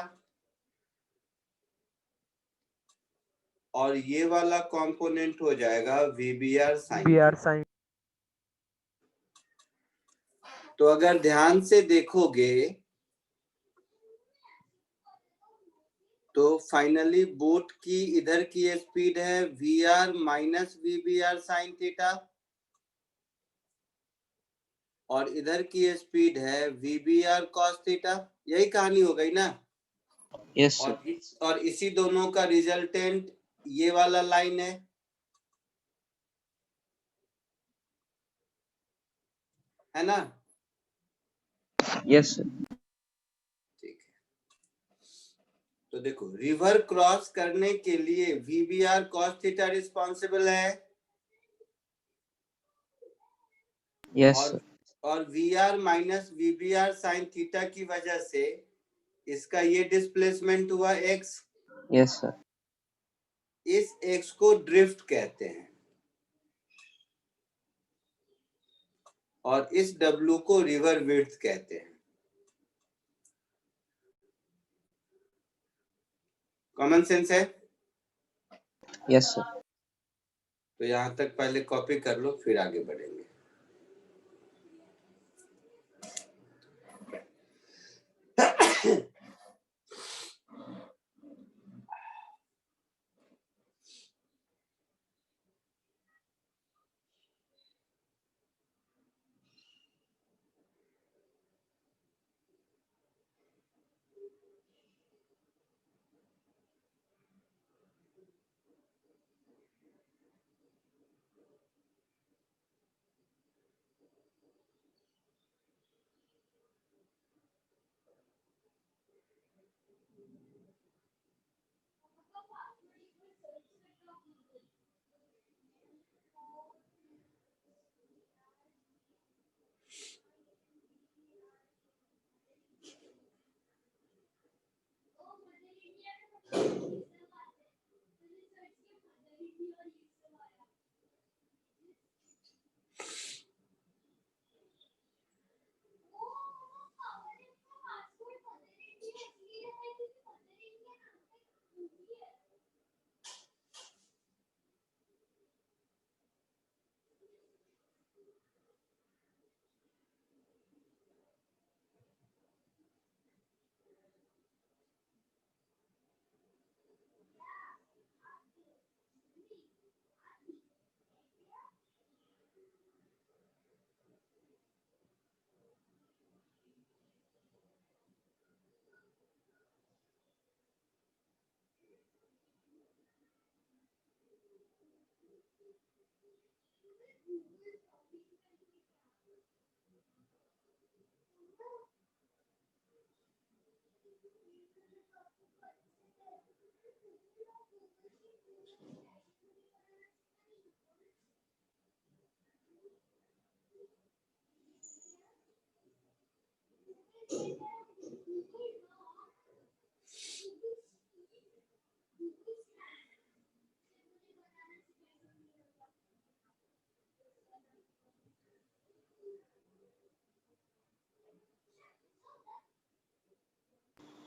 और ये वाला कंपोनेंट हो जाएगा VBR sin BR theta. Sine. तो अगर ध्यान से देखोगे तो फाइनली बोट की इधर की स्पीड है VR minus VBR sin theta, और इधर की स्पीड है VBR cos थीटा। यही कहानी हो गई ना? Yes, sir. और इसी दोनों का रिजल्टेंट ये वाला लाइन है ना? Yes, sir. ठीक है, तो देखो रिवर क्रॉस करने के लिए VBR cos थीटा रिस्पॉन्सिबल है, Yes, sir. और VR minus VBR sin theta की वजह से इसका ये डिस्प्लेसमेंट हुआ x। Yes, sir. इस x को ड्रिफ्ट कहते हैं, और इस W को रिवर विड्थ कहते हैं। कॉमन सेंस है? Yes, sir. तो यहां तक पहले कॉपी कर लो, फिर आगे बढ़ेंगे।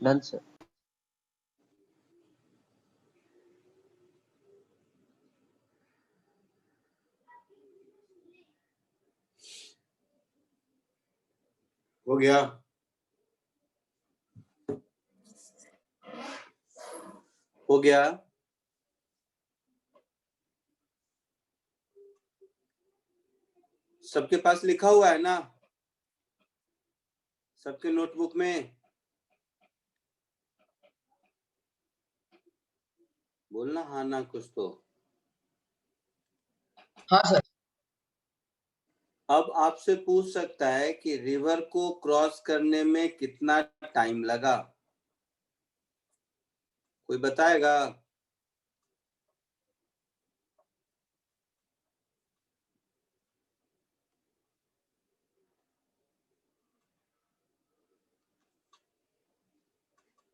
Done, sir. हो गया? हो गया? सबके पास लिखा हुआ है ना, सबके नोटबुक में? बोलना हाँ ना कुछ तो। हाँ सर। अब आपसे पूछ सकता है कि रिवर को क्रॉस करने में कितना टाइम लगा, कोई बताएगा?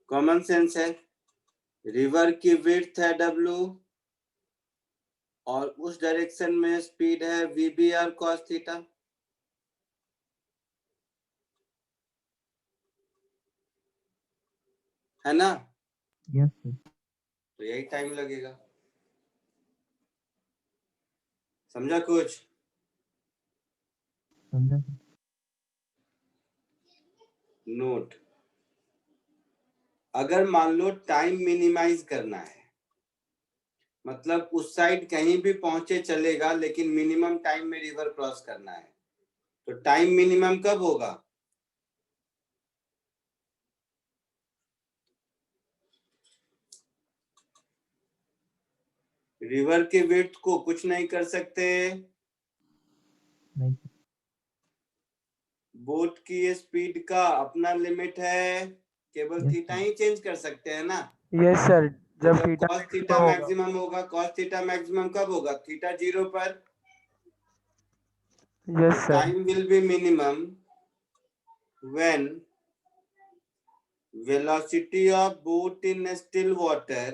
कॉमन सेंस है। रिवर की विड्थ है W और उस डायरेक्शन में स्पीड है VBR cos थीटा। है ना? Yes, sir. तो यही टाइम लगेगा। समझा कुछ? समझा। नोट, अगर मान लो टाइम मिनिमाइज करना है, मतलब उस साइड कहीं भी पहुंचे चलेगा, लेकिन मिनिमम टाइम में रिवर क्रॉस करना है, तो टाइम मिनिमम कब होगा? रिवर के विड्थ को कुछ नहीं कर सकते, नहीं। बोट की स्पीड का अपना लिमिट है, केवल Yes, थीटा sir. ही चेंज कर सकते हैं ना। यस सर, तो जब जब थीटा cos थीटा मैक्सिमम होगा, cos थीटा मैक्सिमम कब होगा? थीटा 0 पर। Yes sir, time will be minimum when velocity of boat in still water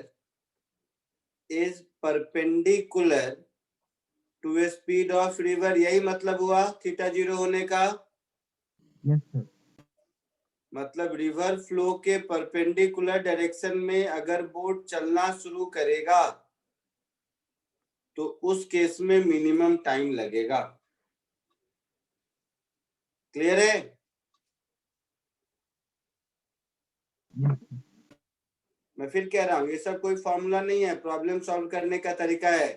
is perpendicular to a speed of river। यही मतलब हुआ थीटा 0 होने का। Yes, sir. मतलब रिवर फ्लो के परपेंडिकुलर डायरेक्शन में अगर बोट चलना शुरू करेगा तो उस केस में मिनिमम टाइम लगेगा। क्लियर है? Yes, sir. मैं फिर कह रहा हूं, ये सब कोई फॉर्मूला नहीं है, प्रॉब्लम सॉल्व करने का तरीका है।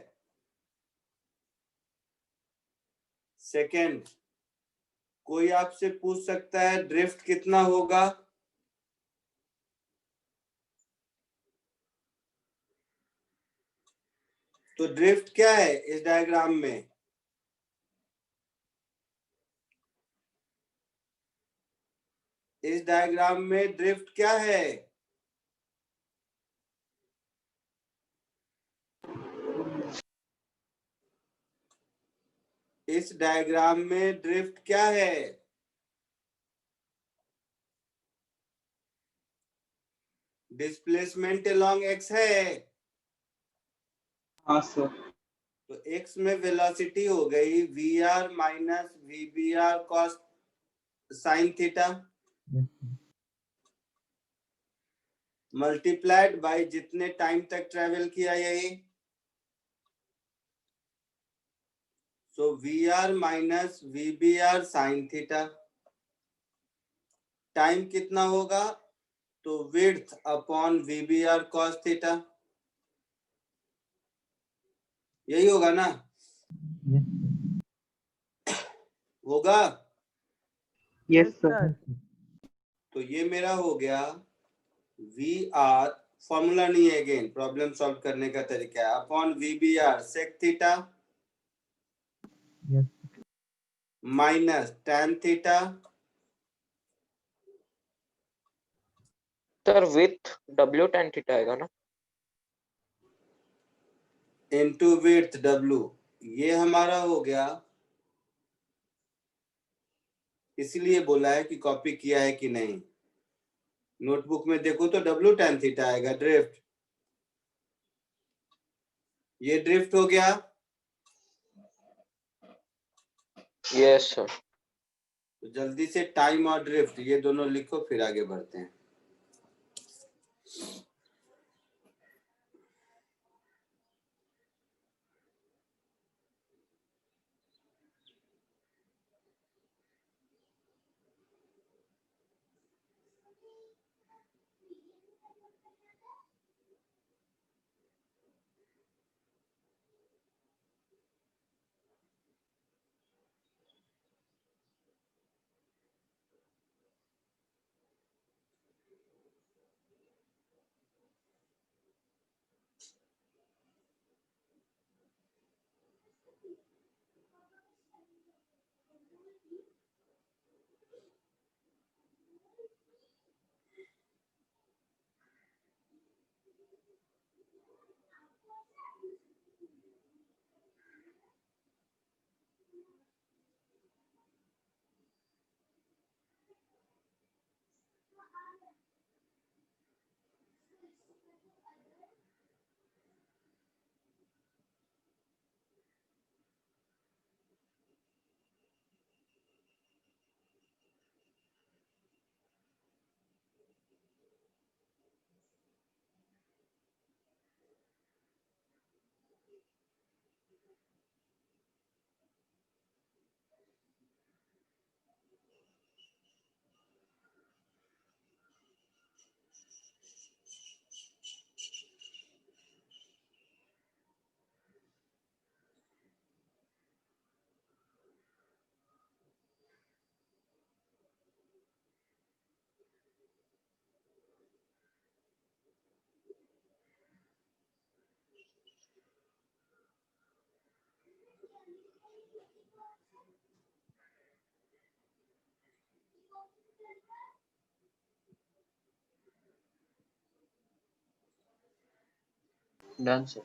सेकंड, कोई आपसे पूछ सकता है ड्रिफ्ट कितना होगा? तो ड्रिफ्ट क्या है इस डायग्राम में? इस डायग्राम में ड्रिफ्ट क्या है? इस डायग्राम में ड्रिफ्ट क्या है? डिस्प्लेसमेंट अलोंग एक्स है। हाँ सर। तो एक्स में वेलोसिटी हो गई VR minus VBR cos sine theta Yes, sir. Multiplied by जितने टाइम तक ट्रेवल किया, यही। सो VR minus VBR sine theta. Time कितना होगा? तो width upon VBR cos theta, यही होगा ना? Yes, sir. होगा। Yes sir. तो ये मेरा हो गया VR, फॉर्मूला नहीं है, अगेन प्रॉब्लम सॉल्व करने का तरीका है, upon VBR sec theta Yes. Minus tan theta sir with W tan theta आएगा ना। Into width W। ये हमारा हो गया, इसलिए बोला है कि कॉपी किया है कि नहीं। नोटबुक में देखो तो W tan थीटा आएगा ड्रिफ्ट। ये ड्रिफ्ट हो गया। Yes sir. तो जल्दी से टाइम और ड्रिफ्ट ये दोनों लिखो, फिर आगे बढ़ते हैं। Done sir.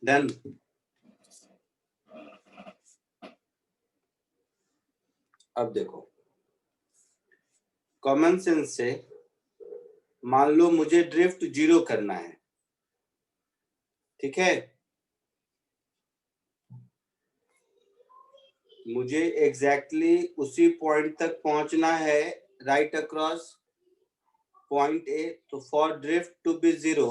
डन। अब देखो, कॉमन सेंस से मान लो मुझे ड्रिफ्ट 0 करना है, ठीक है। मुझे एग्जैक्टली उसी पॉइंट तक पहुंचना है, राइट अक्रॉस पॉइंट ए। तो फॉर ड्रिफ्ट टू बी 0,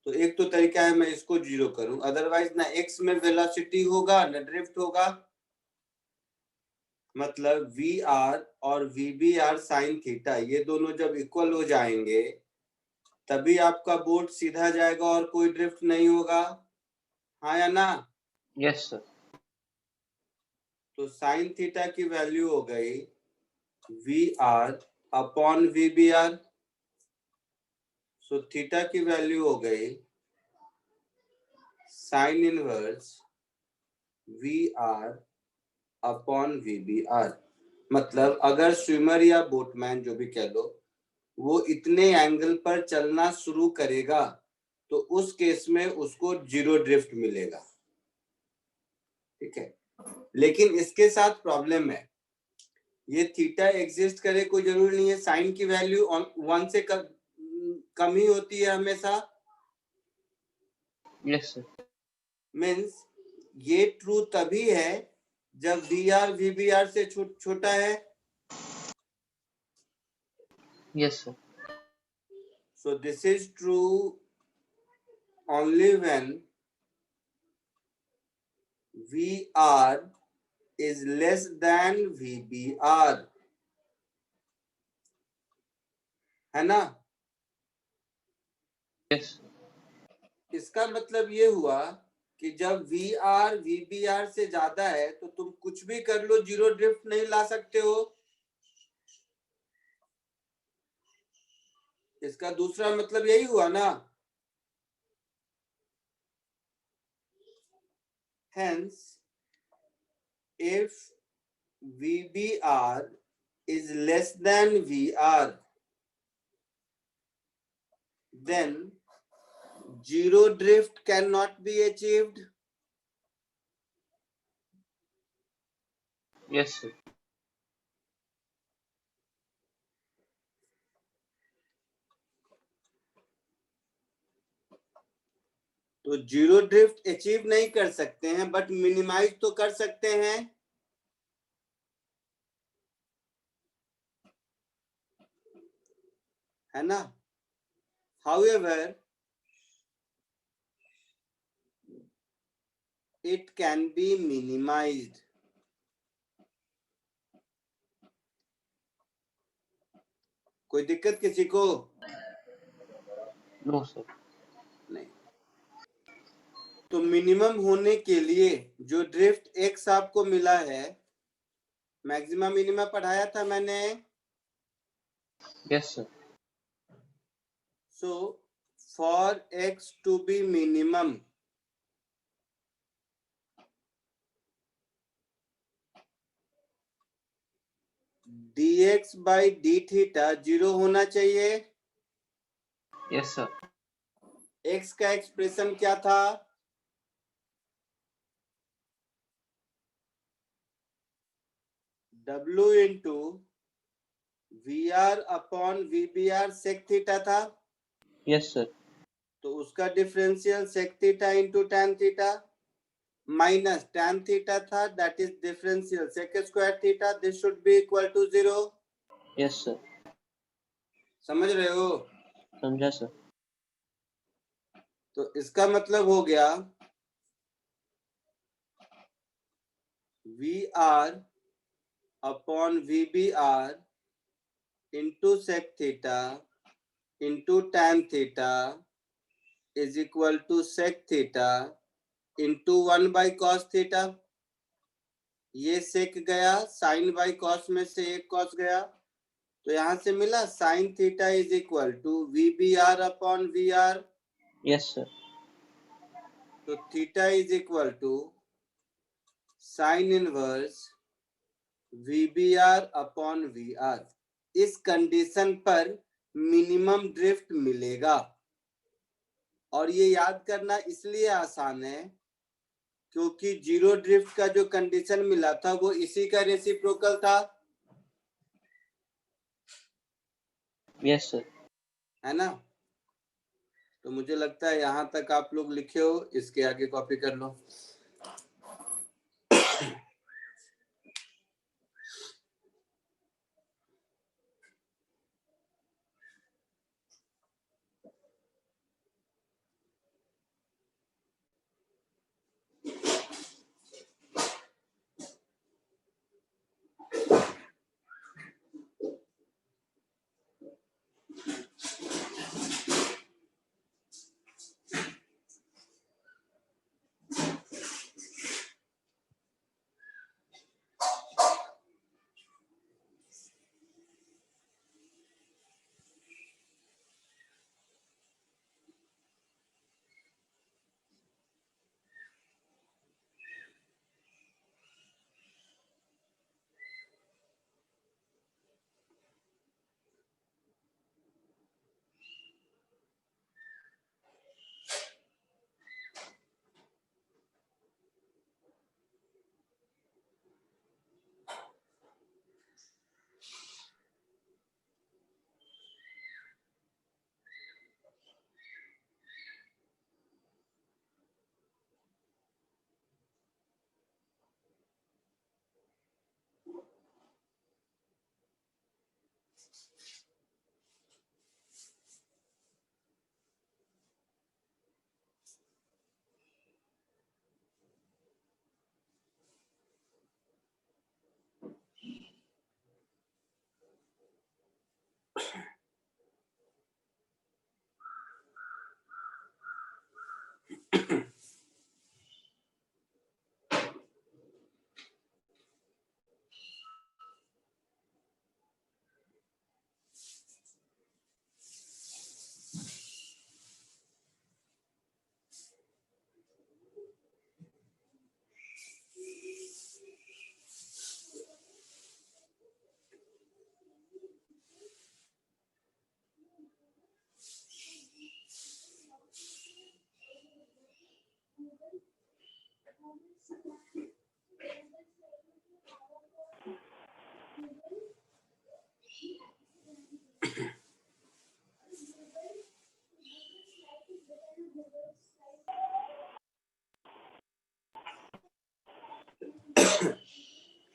तो एक तो तरीका है मैं इसको 0 करूं, अदरवाइज ना एक्स में वेलोसिटी होगा ना ड्रिफ्ट होगा। मतलब वी आर और V B R sine theta ये दोनों जब इक्वल हो जाएंगे तभी आपका बोट सीधा जाएगा और कोई ड्रिफ्ट नहीं होगा, हाँ या ना? Yes sir. तो साइन थीटा की वैल्यू हो गई V R upon V B R. So theta की वैल्यू हो गई sine inverse V R upon V B R. मतलब अगर स्विमर या बोटमैन जो भी कह लो वो इतने एंगल पर चलना शुरू करेगा तो उस केस में उसको 0 ड्रिफ्ट मिलेगा, ठीक है। लेकिन इसके साथ प्रॉब्लम है, ये थीटा एग्जिस्ट करे कोई जरूरी नहीं है, साइन की वैल्यू 1 से कम ही होती है हमेशा। Yes sir. मीन्स ये ट्रू तभी है जब V R V B R से छोटा है। Yes sir. So this is true only when VR is less than VBR, है ना? यस। इसका मतलब ये हुआ कि जब VR VBR से ज्यादा है तो तुम कुछ भी कर लो 0 ड्रिफ्ट नहीं ला सकते हो। इसका दूसरा मतलब यही हुआ ना। Hence, if VBR is less than VR, then 0 drift cannot be achieved. Yes sir. तो 0 ड्रिफ्ट अचीव नहीं कर सकते हैं बट मिनिमाइज तो कर सकते हैं, है ना? However, it can be minimized. कोई दिक्कत किसी को? No sir. नहीं। तो मिनिमम होने के लिए जो ड्रिफ्ट x आपको मिला है, मैक्सिमम मिनिमम पढ़ाया था मैंने। Yes sir. So for x to be minimum, dx by d theta 0 होना चाहिए। Yes sir. x का एक्सप्रेशन क्या था? W into V R upon V B R sec theta था। Yes sir. तो उसका differential sec theta into tan theta minus tan theta था, that is differential sec square theta. This should be equal to 0। Yes sir. समझ रहे हो? समझा sir. तो इसका मतलब हो गया V R upon V B R into sec theta into tan theta is equal to sec theta into 1 by cos theta. ये सेक गया, साइन बाई कॉस में से एक कॉस गया, तो यहां से मिला sine theta is equal to V B R upon V R. Yes sir. तो theta is equal to sine inverse VBR upon VR, इस कंडीशन पर मिनिमम ड्रिफ्ट मिलेगा। और ये याद करना इसलिए आसान है क्योंकि जीरो ड्रिफ्ट का जो कंडीशन मिला था वो इसी का रेसिप्रोकल था, यस सर। है ना। तो मुझे लगता है यहां तक आप लोग लिखे हो, इसके आगे कॉपी कर लो।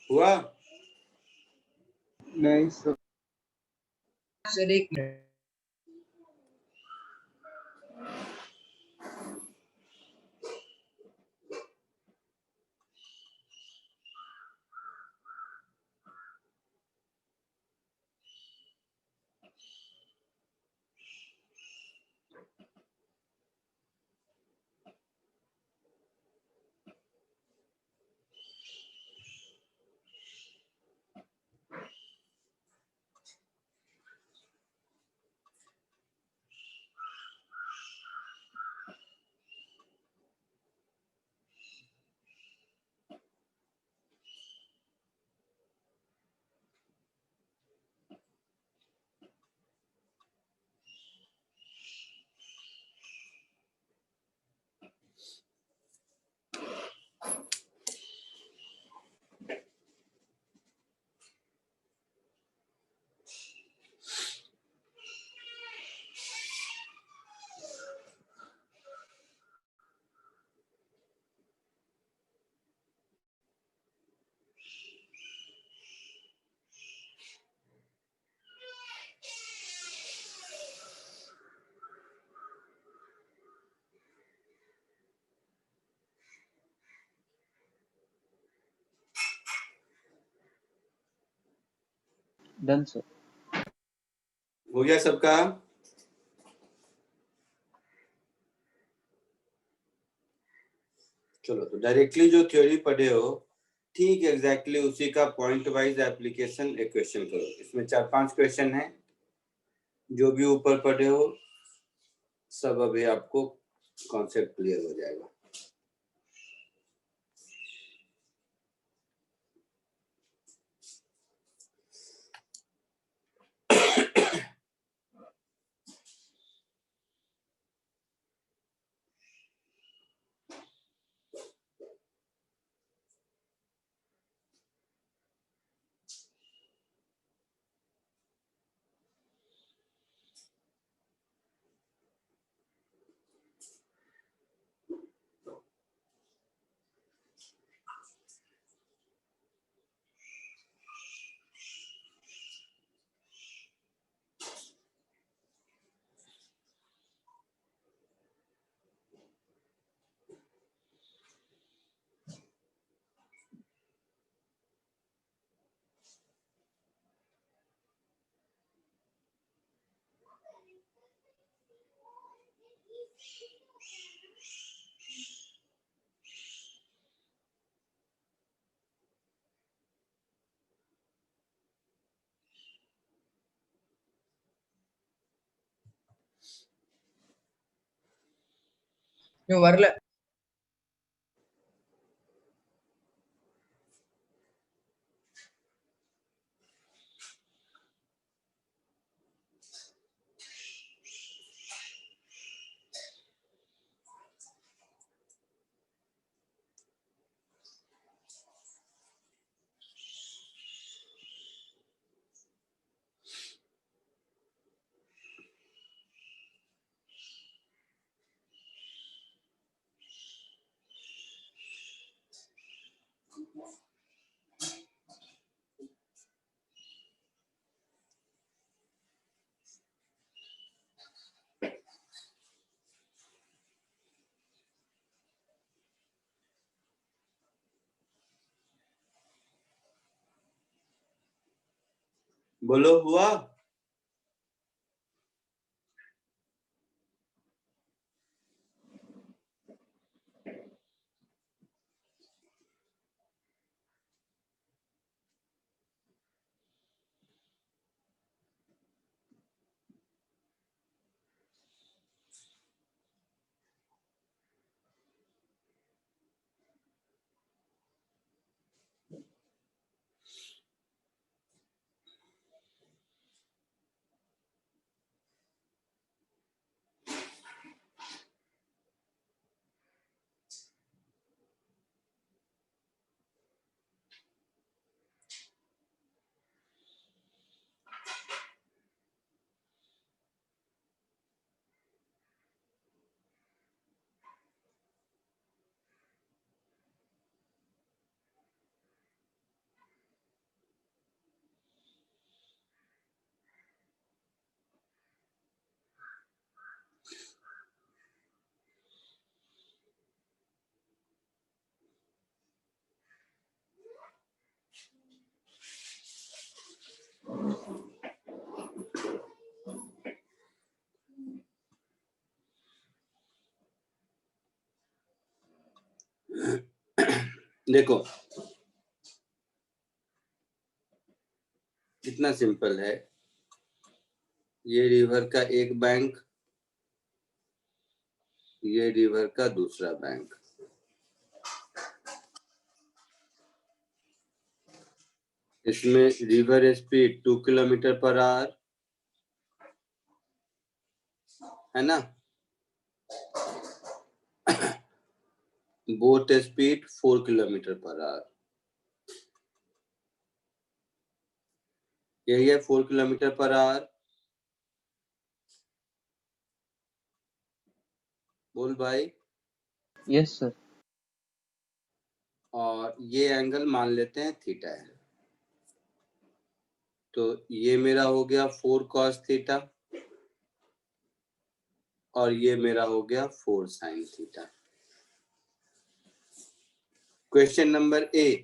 हुआ? नहीं सर। सर एक मिनट, डन सर। हो गया सबका? चलो, तो डायरेक्टली जो थ्योरी पढ़े हो ठीक एग्जैक्टली उसी का पॉइंट वाइज एप्लीकेशन इक्वेशन करो। इसमें 4-5 क्वेश्चन है, जो भी ऊपर पढ़े हो सब अभी आपको कॉन्सेप्ट क्लियर हो जाएगा। இன்னும் வரல. बोलो हुआ? देखो कितना सिंपल है। ये रिवर का एक बैंक, ये रिवर का दूसरा बैंक। इसमें river speed 2 kilometre per hour है ना, boat speed 4 kilometre per hour. यही है 4 किलोमीटर पर आवर। बोल भाई। Yes, sir. और ये एंगल मान लेते हैं थीटा है। तो ये मेरा हो गया 4 cos थीटा और ये मेरा हो गया 4 sin theta. Question number A,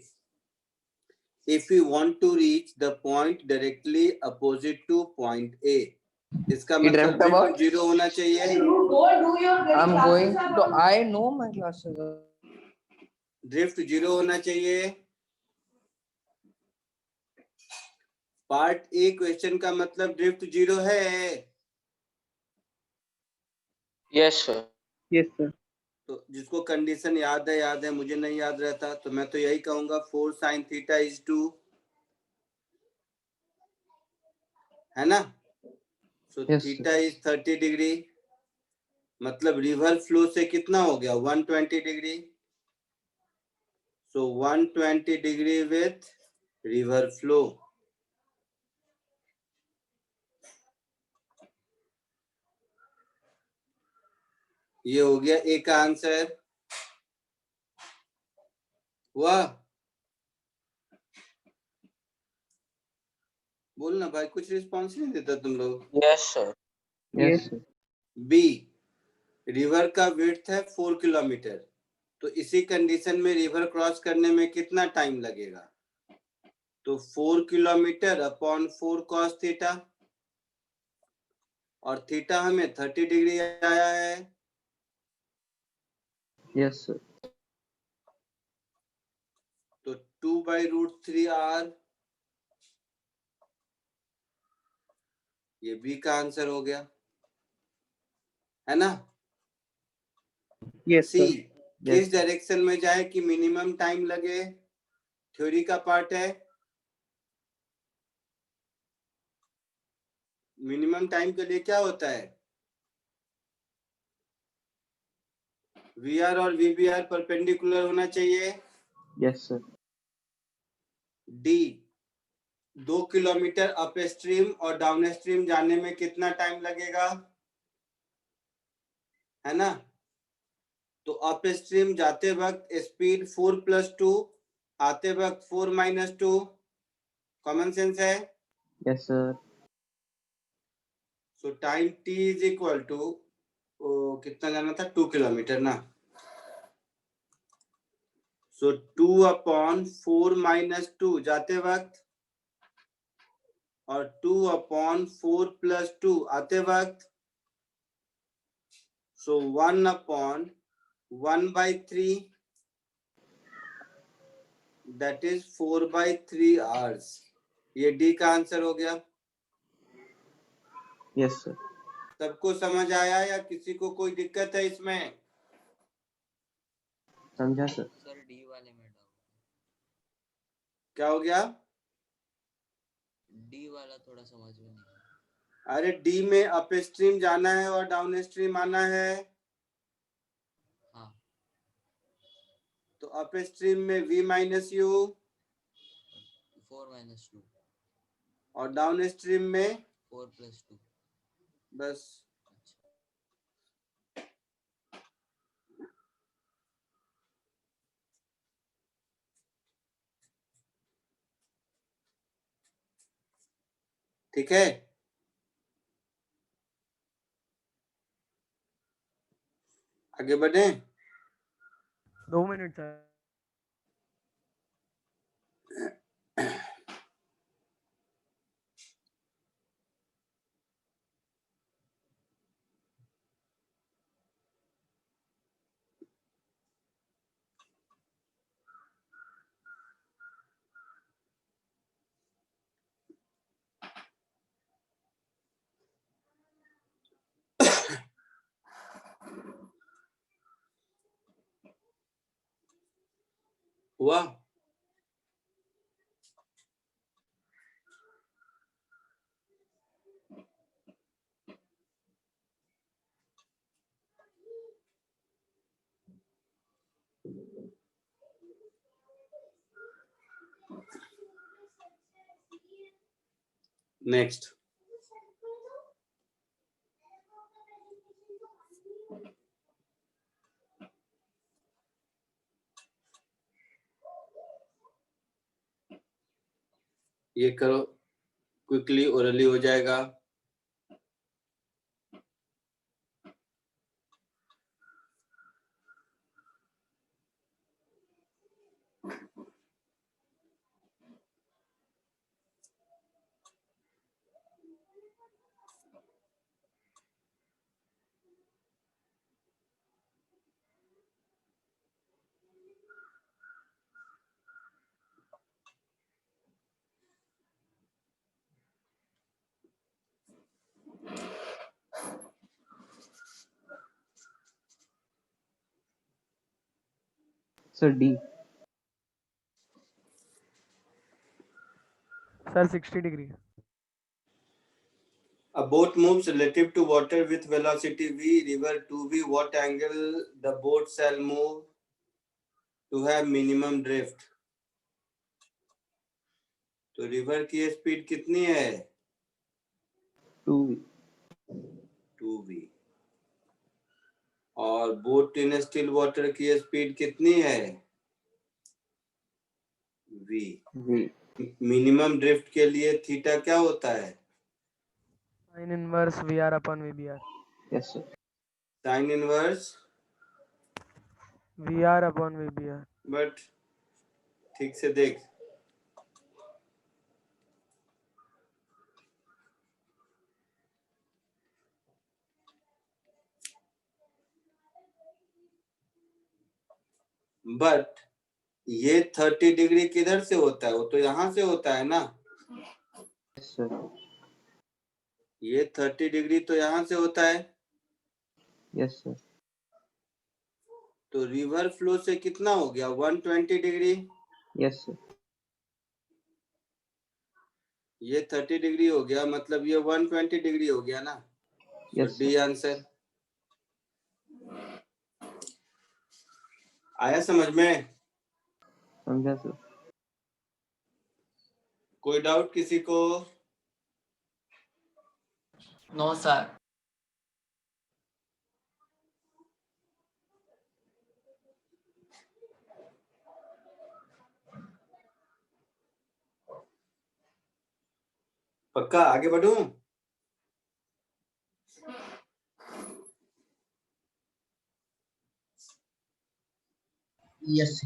if you want to reach the point directly opposite to point A, इसका मतलब dreamt ड्रिफ्ट about? 0 होना चाहिए। I'm going to. I know my classes. Drift 0 होना चाहिए। पार्ट ए क्वेश्चन का मतलब drift 0 है। Yes, sir. Yes, sir. तो जिसको कंडीशन याद है, मुझे नहीं याद रहता तो मैं तो यही कहूंगा 4 sin थीटा इज 2, है ना। सो Yes, थीटा इज 30 डिग्री, मतलब रिवर फ्लो से कितना हो गया 120 degree. So 120 degree with river flow. ये हो गया ए का आंसर। हुआ? बोलना भाई, कुछ रिस्पॉन्स नहीं देता तुम लोग। Yes, sir. yes, sir. B, river का विड्थ है 4 किलोमीटर, तो इसी कंडीशन में रिवर क्रॉस करने में कितना टाइम लगेगा। तो 4 किलोमीटर अपॉन 4 cos थीटा, और थीटा हमें 30 डिग्री आया है, Yes, sir. तो 2/√3r, ये बी का आंसर हो गया, है ना? Yes, सी, sir. किस डायरेक्शन में जाए कि मिनिमम टाइम लगे? थ्योरी का पार्ट है। मिनिमम टाइम के लिए क्या होता है? वी आर और वी बी आर परपेंडिकुलर होना चाहिए। Yes, sir. D, 2 kilometre up stream और डाउन स्ट्रीम जाने में कितना टाइम लगेगा, है ना? तो अप स्ट्रीम जाते वक्त स्पीड 4+2, आते वक्त 4-2, कॉमन सेंस है। Yes, sir. So time T is equal to, कितना जाना था? 2 किलोमीटर ना। सो 2/4 - 2 जाते वक्त और 2/4+2 आते वक्त। सो 1/1/3, दैट इज 4/3 आवर्स। ये डी का आंसर हो गया। Yes, sir. सबको समझ आया या किसी को कोई दिक्कत है इसमें? समझा सर। सर डी वाले में डाउट, क्या हो गया? डी वाला थोड़ा समझ में नहीं आया। अरे डी में अप स्ट्रीम जाना है और डाउन स्ट्रीम आना है। हाँ, तो अप स्ट्रीम में v - u 4 - 2, और डाउन स्ट्रीम में 4+2। बस। अच्छा, ठीक है, आगे बढ़े। 2 मिनट सर। हुआ? नेक्स्ट, ये करो, क्विकली ओरली हो जाएगा। Sir D. Sir 60 degree. A boat moves relative to water with velocity v, river 2v, what angle the boat shall move to have minimum drift? तो रिवर की speed कितनी है? 2v। 2v। और boat in still water की speed कितनी है? v। Minimum drift के लिए थीटा क्या होता है? Sine inverse VR upon VBR। Yes sir. Sine inverse VR upon VBR। But ठीक से देख, बट ये 30 डिग्री किधर से होता है? वो तो यहाँ से होता है ना। Yes, sir. ये 30 डिग्री तो यहाँ से होता है। Yes, sir. तो रिवर फ्लो से कितना हो गया? 120 डिग्री। Yes, sir. ये 30 डिग्री हो गया, मतलब ये 120 डिग्री हो गया ना। Yes, D sir. आंसर। आया समझ में? समझा सर। कोई डाउट किसी को? No, sir. पक्का आगे बढ़ूं? Yes.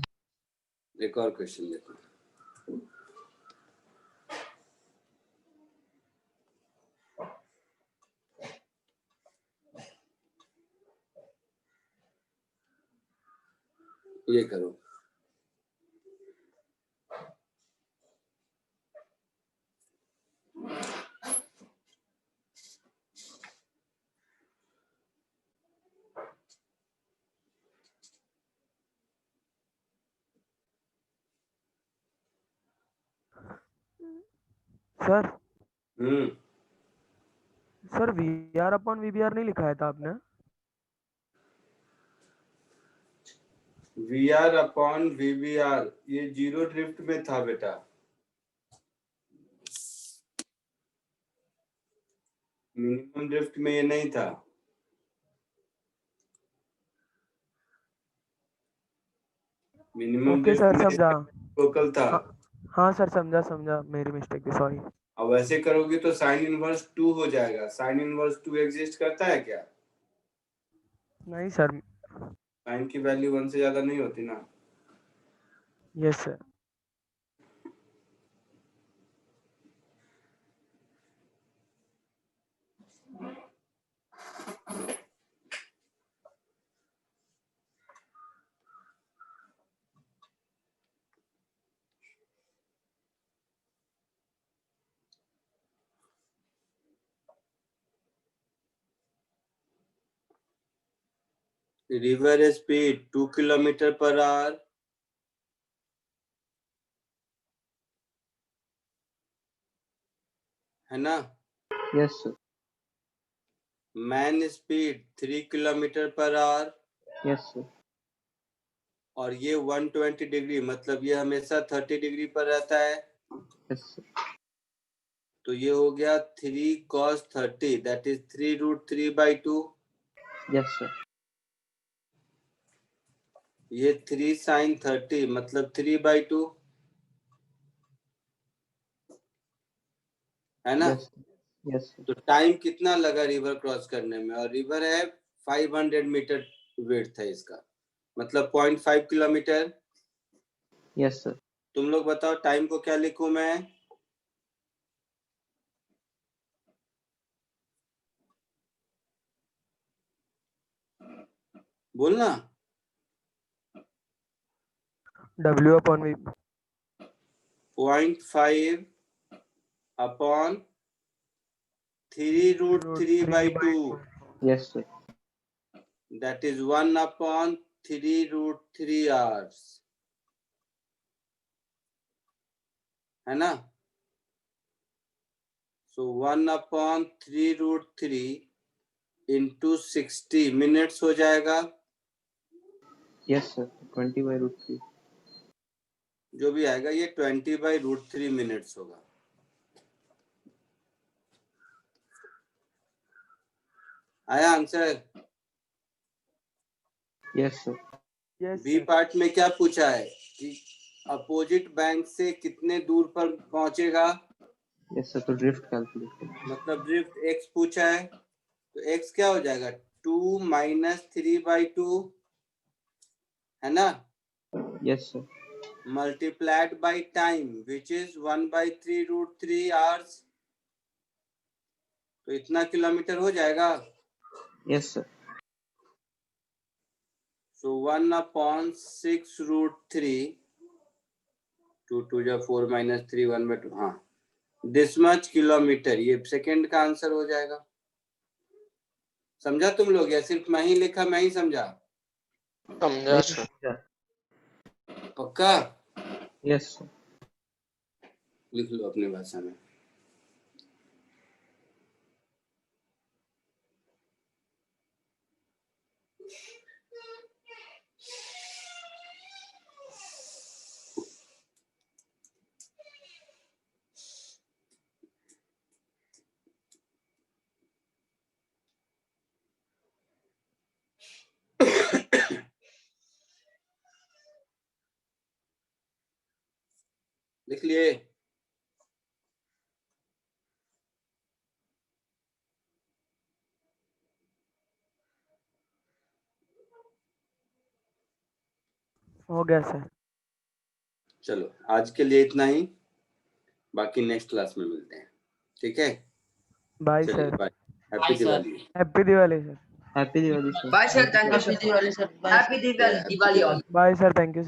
एक और क्वेश्चन देखो। ये करो। Sir sir VR upon VBR नहीं लिखाया था आपने? VR अपॉन VBR ये जीरो ड्रिफ्ट में था बेटा। मिनिमम ड्रिफ्ट में ये नहीं था। मिनिमम ओके ड्रिफ्ट सर, में समझा। लोकल था। हाँ सर, समझा, मेरी मिस्टेक थी, सॉरी। अब ऐसे करोगे तो साइन इनवर्स 2 हो जाएगा। साइन इनवर्स 2 एग्जिस्ट करता है क्या? नहीं सर। साइन की वैल्यू 1 से ज्यादा नहीं होती ना। Yes sir. River speed 2 kilometre per hour, है ना? Yes, sir. Man speed 3 kilometre per hour, Yes, sir. और ये 120 डिग्री, मतलब ये हमेशा 30 डिग्री पर रहता है। Yes, sir. तो ये हो गया 3 cos 30, that is 3√3/2। Yes, sir. ये 3 sin 30, मतलब 3/2, है ना? Yes, sir. Yes, sir. तो टाइम कितना लगा रिवर क्रॉस करने में? और रिवर है 500 मीटर विड्थ है इसका, मतलब 0.5 किलोमीटर। Yes, sir. तुम लोग बताओ टाइम को क्या लिखूं मैं? बोलना। W upon V। 0.5 upon 3√3/2, Yes, sir. that is 1 upon 3√3 hours, है ना? So 1 upon 3√3 into 60 मिनट्स हो जाएगा। Yes, sir. 20/√3. जो भी आएगा ये 20/√3 मिनट्स होगा। आया answer? Yes, sir. Yes B sir. Part में क्या पूछा है कि अपोजिट बैंक से कितने दूर पर पहुंचेगा? Yes, sir. तो ड्रिफ्ट कैलकुलेट करें। मतलब ड्रिफ्ट x पूछा है, तो x क्या हो जाएगा? 2 - 3/2, है ना? Yes, sir. Multiplied by time, which is 1/3√3 hours। तो इतना किलोमीटर हो जाएगा। Yes, sir. So 1/6 root 3, 2 2 जा 4 minus 3 1/2, हाँ this much किलोमीटर, ये सेकंड का आंसर हो जाएगा। समझा तुम लोग या सिर्फ मैं ही लिखा, मैं ही समझा? समझा सर। पक्का? Yes, sir. लिख लो अपनी भाषा में। लिख लिए? हो गया सर। चलो आज के लिए इतना ही, बाकी नेक्स्ट क्लास में मिलते हैं, ठीक है? बाय चलिए sir. Bye, happy Bye, sir. Diwali. Happy Diwali sir. Happy Diwali, sir. Bye, sir. Thank you, happy sir. Diwali sir. Bye Happy Diwali all. Bye sir, thank you.